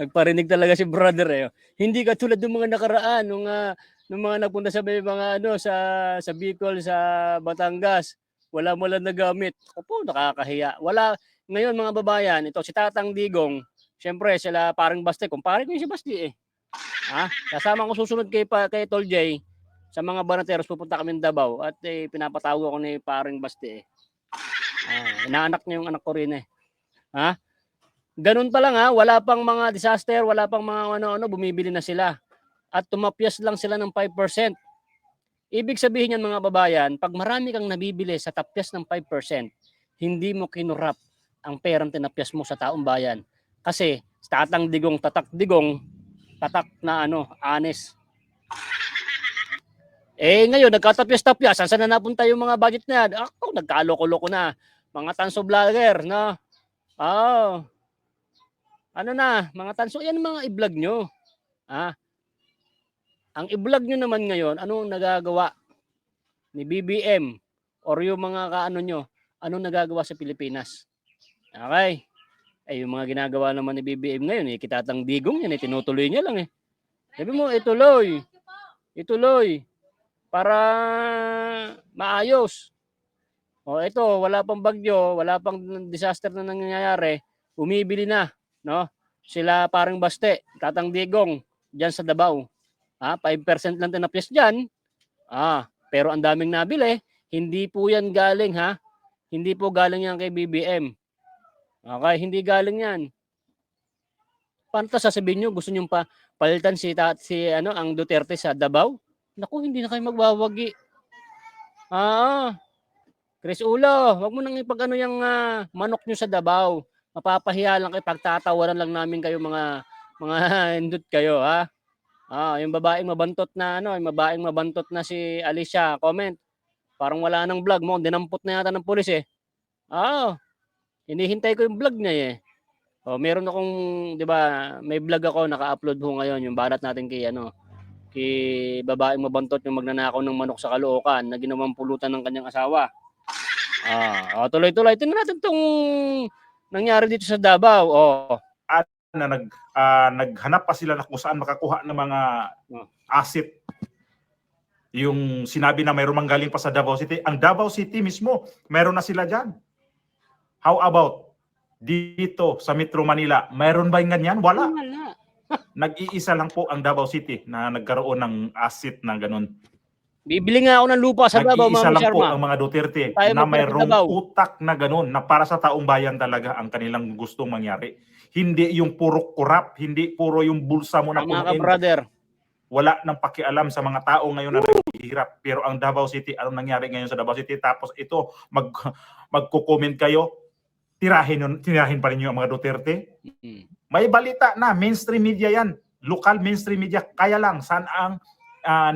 Nagparinig talaga si brother Hindi katulad ng mga nakaraan nung mga nagpunta sa mga sa Bicol, sa Batangas. Wala mo lang nagamit. Opo, nakakahiya. Wala ngayon mga babayan, ito si Tatang Digong. Siyempre sila parang Baste, kumpare ko yung si Basti Kasama ko susunod kay Tol J. Sa mga banateros pupunta kami ng Davao at pinapatawag ako ni paring Basti inaanak niya yung anak ko rin Ganun pa lang wala pang mga disaster, wala pang mga bumibili na sila. At tumapyas lang sila ng 5%. Ibig sabihin yan mga babayan, pag marami kang nabibili sa tapyas ng 5%, hindi mo kinurap ang perang tinapyas mo sa taong bayan. Kasi Tatang Digong, tatak na honest. Ngayon, nagkatapyas-tapyas. Saan na napunta yung mga budget na yan? Nagkaloko-loko na. Mga tanso vlogger, no? Mga tanso, yan mga i-vlog nyo. Ang i-vlog nyo naman ngayon, anong nagagawa ni BBM or yung mga nyo, anong nagagawa sa Pilipinas? Okay? Yung mga ginagawa naman ni BBM ngayon, Tatang Digong yan, tinutuloy niya lang Sabi mo, ituloy. Para maayos. Ito, wala pang bagyo, wala pang disaster na nangyayari, bumibili na, no? Sila parang Baste, Tatang Digong, diyan sa Davao. 5% lang tinapyas diyan. Pero ang daming nabili, hindi po yan galing Hindi po galing yan kay BBM. Okay, hindi galing yan. Paano sasabihin nyo, gusto nyo palitan ang Duterte sa Davao? Naku, hindi na kayo magbawagi. Chris Ulo, wag mo nang yung manok nyo sa Davao. Mapapahiya lang kayo, pagtatawanan lang namin kayo mga hindot kayo, ha? Yung babaeng mabantot na yung babaeng mabantot na si Alicia, comment. Parang wala nang vlog mo, dinampot na yata ng pulis eh. Hinihintay ko yung vlog niya eh. Meron akong, 'di ba, may vlog ako naka-upload ho ngayon yung barat natin kay babaeng mabantot yung magnanakaw ng manok sa Caloocan na ginawang pulutan ng kanyang asawa. Tuloy-tuloy. Tingnan natin tong nangyari dito sa Davao. Na naghanap pa sila na kung saan makakuha ng mga asset. Yung sinabi na mayroon mang galing pa sa Davao City. Ang Davao City mismo, mayroon na sila dyan. How about dito sa Metro Manila? Mayroon ba yung ganyan? Wala. Nag-iisa lang po ang Davao City na nagkaroon ng asset na ganun. Bibili nga ako ng lupa sa Davao, Nag-iisa Ma'am lang po Sharma. ang mga Duterte Tayo na magpunta sa mayroong Davao. utak na ganun na para sa taong bayan talaga ang kanilang gustong mangyari. Hindi yung puro korap, hindi puro yung bulsa mo na Tama ka, punuin. brother. Wala nang pakialam sa mga tao ngayon na naghihirap. Pero ang Davao City, anong nangyari ngayon sa Davao City? Tapos ito, magko-comment kayo, tirahin pa rin yung mga Duterte. May balita na, mainstream media yan. Local mainstream media. Kaya lang, saan ang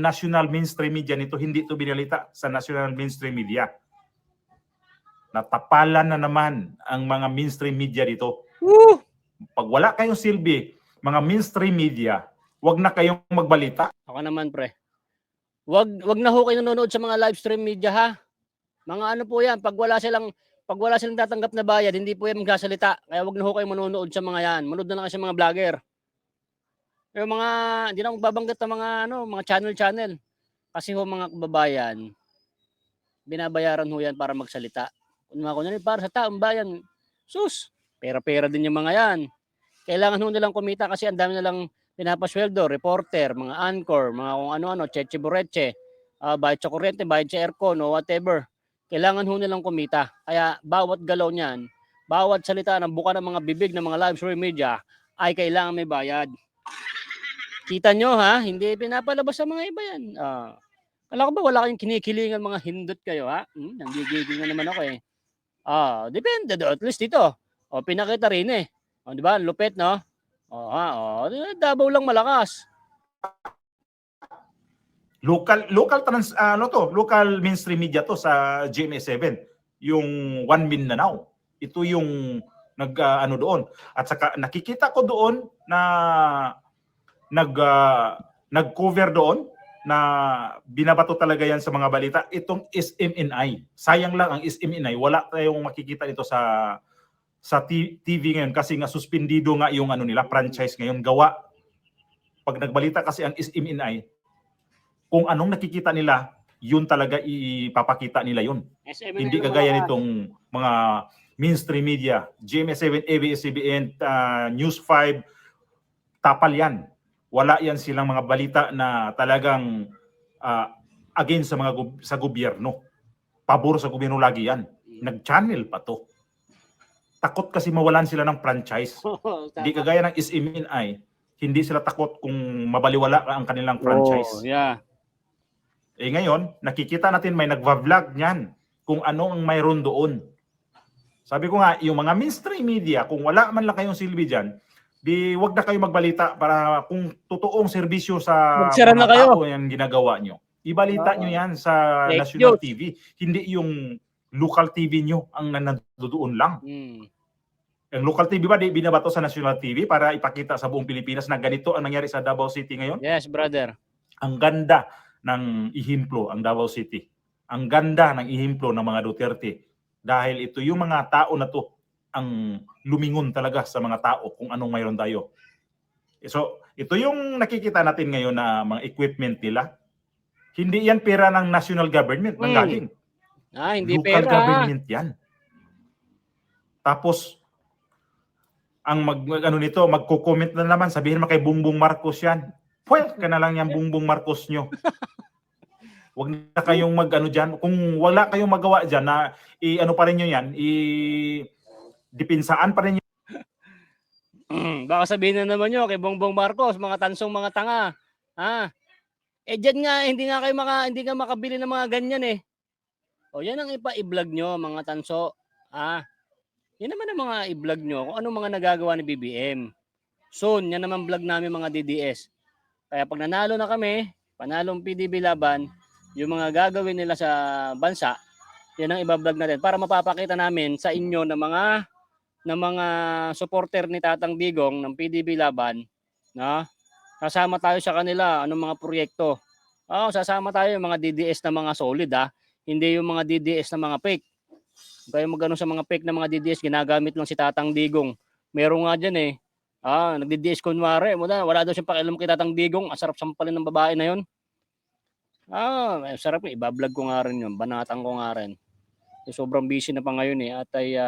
national mainstream media nito? Hindi ito binalita sa national mainstream media. Natapalan na naman ang mga mainstream media dito. Pag wala kayong silbi, mga mainstream media, wag na kayong magbalita. Ako naman, pre. Wag na ho kayo nanonood sa mga live stream media, ha? Mga ano po yan, pag wala silang tatanggap na bayad, hindi po yan magsasalita. Kaya wag na ho kayo manonood sa mga yan. Manood na lang kayo sa mga vlogger. Yung mga, hindi na magbabanggit ng mga channel. Kasi ho mga kababayan, binabayaran ho yan para magsalita. Kung mga para sa taong bayan, sus, pera-pera din yung mga yan. Kailangan ho nilang kumita kasi ang dami nilang pinapasweldo, reporter, mga anchor, mga kung ano-ano, cheche bureche, bayad sa kuryente, bayad sa aircon, o whatever. Kailangan ho nilang kumita. Kaya bawat galaw niyan, bawat salita ng buka ng mga bibig ng mga live stream media ay kailangan may bayad. Kita nyo ha, hindi pinapalabas sa mga iba yan. Kala ko ba wala kayong kinikilingan mga hindot kayo ha? Nanggigigil na naman ako eh. Depende do, at least dito. Pinakita rin eh. Di ba? Lupit, no? Davao lang malakas. Local mainstream media to sa GMA7, yung One Mindanao. Ito yung doon. At saka nakikita ko doon na nag-cover doon na binabato talaga yan sa mga balita. Itong SMNI. Sayang lang ang SMNI. Wala tayong makikita dito sa TV ngayon kasi nga suspendido nga yung nila franchise ngayon gawa. Pag nagbalita kasi ang SMNI, kung anong nakikita nila, yun talaga ipapakita nila yun. Hindi kagaya nitong mga mainstream media, GMA7, ABS-CBN, News 5, tapal yan. Wala yan silang mga balita na talagang against sa gobyerno. Pabor sa gobyerno lagi yan. Nag-channel pa to. Takot kasi mawalan sila ng franchise. Hindi kagaya ng SMNI, hindi sila takot kung mabaliwala ang kanilang franchise. Ngayon, nakikita natin may nagva-vlog niyan kung ano ang mayroon doon. Sabi ko nga, yung mga mainstream media, kung wala man lang kayong silbi dyan, di wag na kayo magbalita para kung totoong serbisyo sa Magsara na mga kayo. tao yan ginagawa nyo. Ibalita nyo yan sa national TV. Hindi yung local TV nyo ang nandoon lang. Ang local TV ba, di binabato sa national TV para ipakita sa buong Pilipinas na ganito ang nangyari sa Davao City ngayon? Yes, brother. Ang ganda ng ihimplo ang Davao City. Ang ganda ng ihimplo ng mga Duterte. Dahil ito yung mga tao na to ang lumingon talaga sa mga tao kung anong mayroon tayo. So, ito yung nakikita natin ngayon na mga equipment nila. Hindi yan pera ng national government, ng galing. Hindi Local pera. government yan. Tapos, ang magko-comment na naman, sabihin mo kay Bongbong Marcos yan. Pwede ka na lang yan, Bongbong Marcos nyo. Huwag na kayong dyan. Kung wala kayong magawa dyan, na pa rin nyo yan, dipinsaan pa rin nyo. Baka sabihin na naman nyo kay Bongbong Marcos, mga tansong mga tanga. Dyan nga, hindi nga makabili ng mga ganyan eh. Yan ang ipa-vlog nyo, mga tanso. Yan naman ang mga i-vlog nyo kung anong mga nagagawa ni BBM. Soon, yan naman vlog namin mga DDS. Kaya pag nanalo na kami, panalong PDB laban, yung mga gagawin nila sa bansa, yan ang ibablog natin para mapapakita namin sa inyo na mga supporter ni Tatang Digong ng PDB laban na kasama tayo sa kanila, anong mga proyekto. Sasama tayo yung mga DDS na mga solid hindi yung mga DDS na mga fake. Kaya magano sa mga fake na mga DDS, ginagamit lang si Tatang Digong. Meron nga dyan nagdi-DS kunwari. Wala daw siyang pakialam kay Tatang Digong. Ang sarap sampalin ng babae na yun. Sarap ibablog ko nga rin yun. Banatan ko nga rin. Sobrang busy na pa ngayon At ay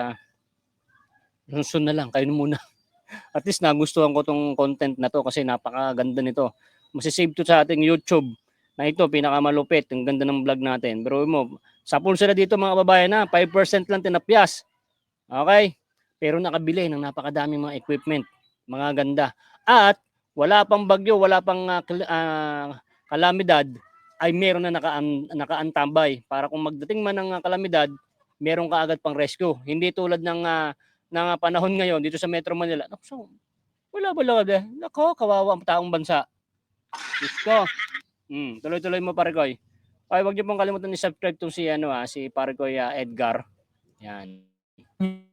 sunod na lang. Kayo na muna. At least nagustuhan ko tong content na to kasi napakaganda nito. Masisave to sa ating YouTube. Na ito, pinakamalupit. Ang ganda ng vlog natin. Pero mo, sapul sila dito mga babae na. 5% lang tinapyas. Okay? Pero nakabili ng napakadaming mga equipment. Mga ganda. At wala pang bagyo, wala pang kalamidad, ay meron na nakaantambay. Para kung magdating man ng kalamidad, meron ka agad pang rescue. Hindi tulad ng panahon ngayon dito sa Metro Manila. Wala ba lang Nako, kawawa ang taong bansa. Diyos ko. Tuloy-tuloy mo, Parikoy. Ay, wag niyo pong kalimutan i-subscribe tong si Parikoy Edgar. Yan.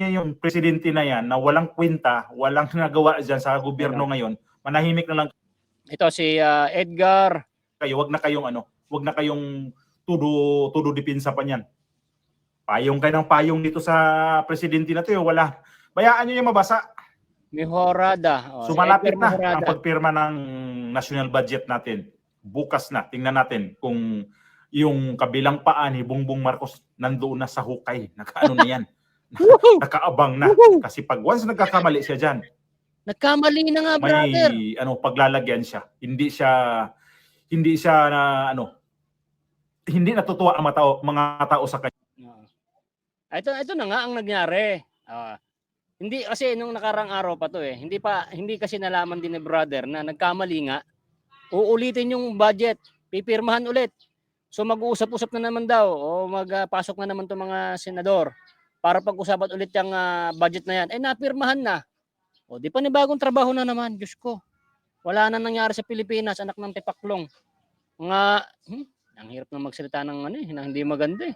Yung presidente na yan na walang kwenta, walang nagawa dyan sa gobyerno ngayon, manahimik na lang Ito si Edgar. kayo, wag na kayong tudo depensa pa niyan. Payong kayo ng payong dito sa presidente na to, wala. Bayaan niyo yung mabasa. Mihorada. Sumalapit si na Edgar ang Mihorada. pagpirma ng national budget natin. Bukas na, tingnan natin kung yung kabilang paa ni Bongbong Marcos nandoon na sa hukay. Nakaano na yan. Nakaabang na. Kasi pag once nagkakamali siya dyan, Nagkamali na nga, may brother. paglalagyan siya. Hindi siya na hindi natutuwa ang mga tao sa kanya. Ito na nga ang nangyari. Hindi kasi nung nakarang araw pa to Hindi kasi nalaman din ni brother na nagkamali nga. Uulitin yung budget, pipirmahan ulit. So mag-uusap-usap na naman daw o magpasok na naman 'tong mga senador para pag-usapan ulit yung budget na yan. Napirmahan na. O di pa ni bagong trabaho na naman, Diyos ko. Wala na nangyari sa Pilipinas, anak ng tipaklong. Ang hirap na magsalita ng hindi maganda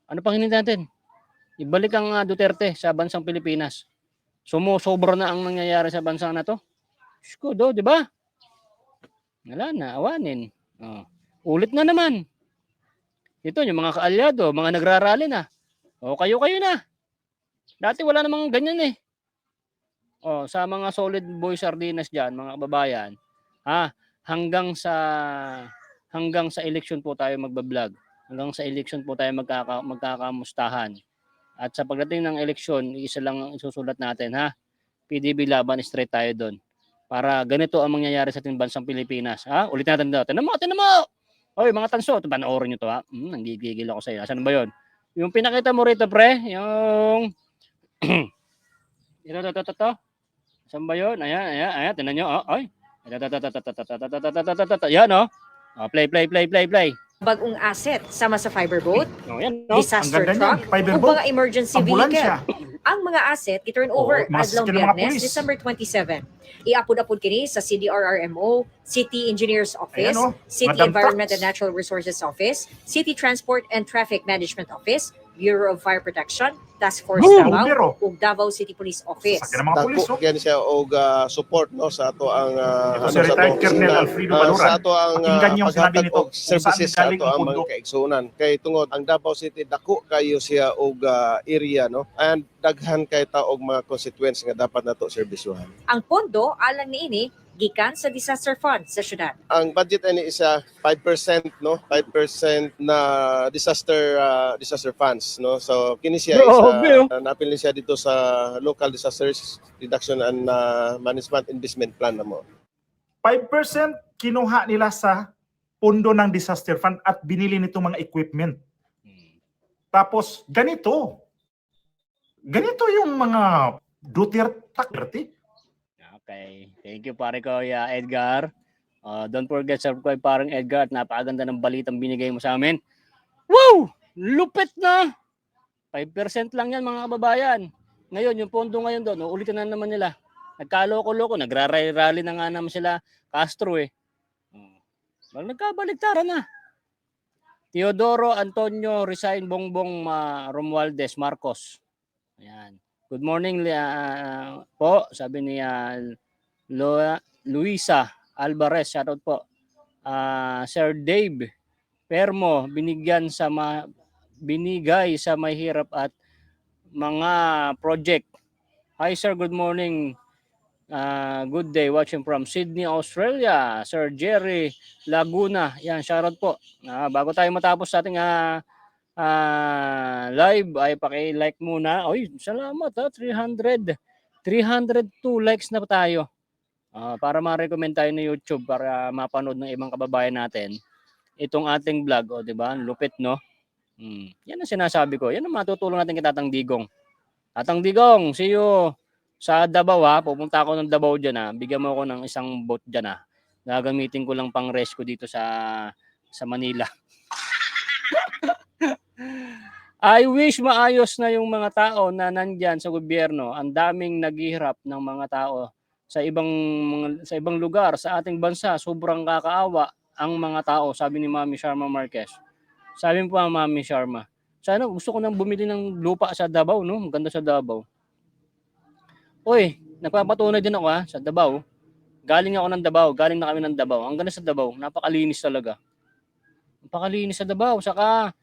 Ano pang hinintay natin? Ibalik ang Duterte sa bansang Pilipinas. Sumusobra na ang nangyayari sa bansa na to. Diyos ko, di ba? Wala na, awanin. Ulit na naman. Ito, yung mga kaalyado, mga nagrarally na. Kayo na. Dati wala namang ganyan sa mga solid boy sardinas dyan, mga kababayan, hanggang sa election po tayo magbablog. Hanggang sa election po tayo magkakamustahan. At sa pagdating ng eleksyon, isa lang ang isusulat natin, PDB laban, straight tayo doon. Para ganito ang mangyayari sa ating bansang Pilipinas. Ulit natin daw. Tinan mo! Oy, mga tanso, panoorin nyo to nanggigigil ako sa iyo. Saan ba yun? Yung pinakita mo rito, pre, yung ito. Saan ba yun? Ayan, tinan nyo. Ay. Yan, play. Bagong asset sama sa fiber boat, Yan, disaster Ang ganda truck, niyan, fiber o boat. mga emergency Ambulansya. vehicle. Ang mga asset i-turn over mas adlaw kina mga Biyernes, pulis. December 27. Iapod-apod kini sa CDRRMO, City Engineers Office, Ayan, City Madam Environment Trucks. and Natural Resources Office, City Transport and Traffic Management Office, Bureau of Fire Protection, Task Force Davao, Bumbero. ug Davao City Police Office. Sakyan ng mga pulis, Dako kaya siya og support sa ato ang Ito si retired Colonel Alfredo Baluran. sa ato ang Pakinggan niyo ang sinabi paghatag nito og kung saan services sa galing ato ang ang pundo. mga kaigsunan kay tungod ang Davao City dako kayo siya og area and daghan kay ta og mga constituents nga dapat nato serbisyuhan. Ang pondo alang niini gikan sa disaster fund sa syudad. Ang budget ani isa 5% 5% na disaster funds so kini siya isa napil siya dito sa local disasters reduction and management investment plan namo. 5% kinuha nila sa pondo ng disaster fund at binili nito mga equipment. Tapos ganito yung mga Duterte. Okay. Thank you, pare ko, Edgar. Don't forget to subscribe, parang Edgar. At napakaganda ng balitang binigay mo sa amin. Wow! Lupit na! 5% lang yan mga kababayan. Ngayon, yung pondo ngayon doon, uulitin na naman nila. Nagkaloko-loko, nagra-rally na nga naman sila Castro eh. Nagkabaligtaran na. Teodoro Antonio resign Bongbong Romualdez Marcos. Ayan. Good morning po, sabi ni Luisa Alvarez, shoutout po. Sir Dave Permo, binigay sa mahirap at mga project. Hi sir, good morning. Good day, watching from Sydney, Australia. Sir Jerry Laguna. Yan, shoutout po. Bago tayo matapos sa ating live, ay paki-like muna. Oy, salamat 302 likes na tayo. Para ma-recommend tayo ng YouTube para mapanood ng ibang kababayan natin itong ating vlog, di ba? Lupit, no? Yan ang sinasabi ko. Yan ang matutulong natin kay Tatang Digong. Tatang Digong, see you sa Davao ha. Pupunta ako ng Davao dyan Bigyan mo ako ng isang boat dyan Gagamitin ko lang pang rescue dito sa Manila. I wish maayos na yung mga tao na nandyan sa gobyerno. Ang daming naghihirap ng mga tao sa ibang lugar sa ating bansa. Sobrang kakaawa ang mga tao, sabi ni Mami Sharma Marquez. Sabi mo pa, Mami Sharma, sana gusto ko nang bumili ng lupa sa Davao, no? Maganda sa Davao. Uy, nagpapatunay din ako sa Davao. Galing ako ng Davao, galing na kami ng Davao. Ang ganda sa Davao, napakalinis talaga. Napakalinis sa Davao, saka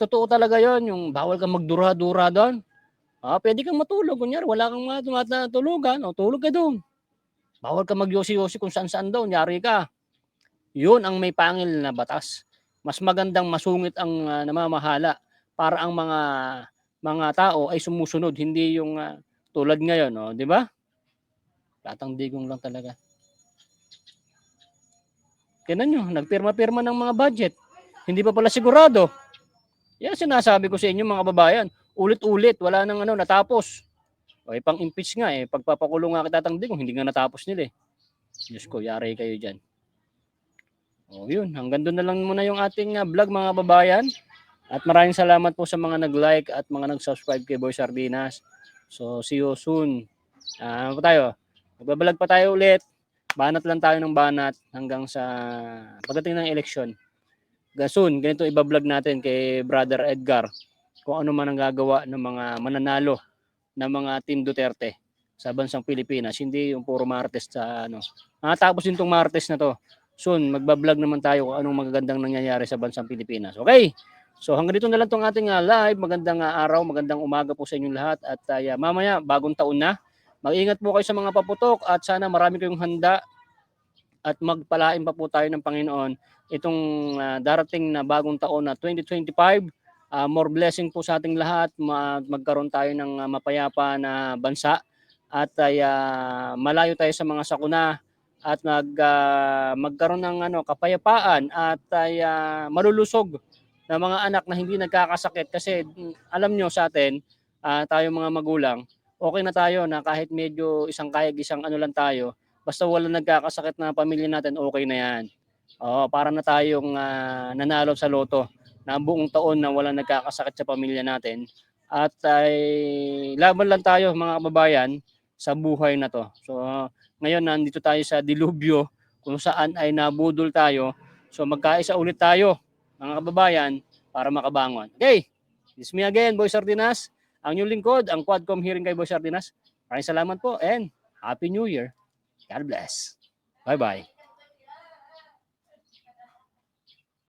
totoo talaga 'yon, yung bawal kang magdura-dura doon. Pwede kang matulog, kunyari wala kang matulugan, tulog ka doon. Bawal kang magyosi-yosi kung saan-saan daw, nyari ka. 'Yun ang may pangil na batas. Mas magandang masungit ang namamahala para ang mga tao ay sumusunod, hindi yung tulad ngayon, di ba? Tatang Digong lang talaga. Tingnan nyo, nagpirma-pirma ng mga budget. Hindi pa pala sigurado. Yan sinasabi ko sa inyo mga kababayan. Ulit-ulit, wala nang natapos. Pang-impeach nga pagpapakulong nga kita Tatang Digong, hindi nga natapos nila Diyos ko, yari kayo dyan. Yun, hanggang doon na lang muna yung ating vlog mga kababayan. At maraming salamat po sa mga nag-like at mga nag-subscribe kay Boy Sardinas. So, see you soon. Ano pa tayo? Magbabalag pa tayo ulit. Banat lang tayo ng banat hanggang sa pagdating ng eleksyon. Soon, ganito ibablog natin kay Brother Edgar kung ano man ang gagawa ng mga mananalo ng mga Team Duterte sa bansang Pilipinas. Hindi yung puro Martes sa Tapos din tong Martes na to. Soon, magbablog naman tayo kung anong magagandang nangyayari sa bansang Pilipinas. Okay? So hanggang dito na lang tong ating live. Magandang araw, magandang umaga po sa inyong lahat. At mamaya, bagong taon na. Mag-ingat po kayo sa mga paputok at sana marami kayong handa at magpalain pa po tayo ng Panginoon itong darating na bagong taon na 2025. More blessing po sa ating lahat. Magkaroon tayo ng mapayapa na bansa at malayo tayo sa mga sakuna at magkaroon ng kapayapaan at malulusog na mga anak na hindi nagkakasakit kasi alam nyo sa atin, tayo mga magulang, okay na tayo na kahit medyo isang kayag, isang lang tayo, basta wala nagkakasakit na pamilya natin, okay na yan. Para na tayong nanalo sa loto na buong taon na wala nagkakasakit sa pamilya natin at laban lang tayo mga kababayan sa buhay na to. So ngayon nandito tayo sa dilubyo kung saan ay nabudol tayo. So magkaisa ulit tayo mga kababayan para makabangon. Okay, this is me again, Boy Sardinas. Ang inyong lingkod, ang Quadcom hearing kay Boy Sardinas. Maraming salamat po and Happy New Year. God bless. Bye-bye.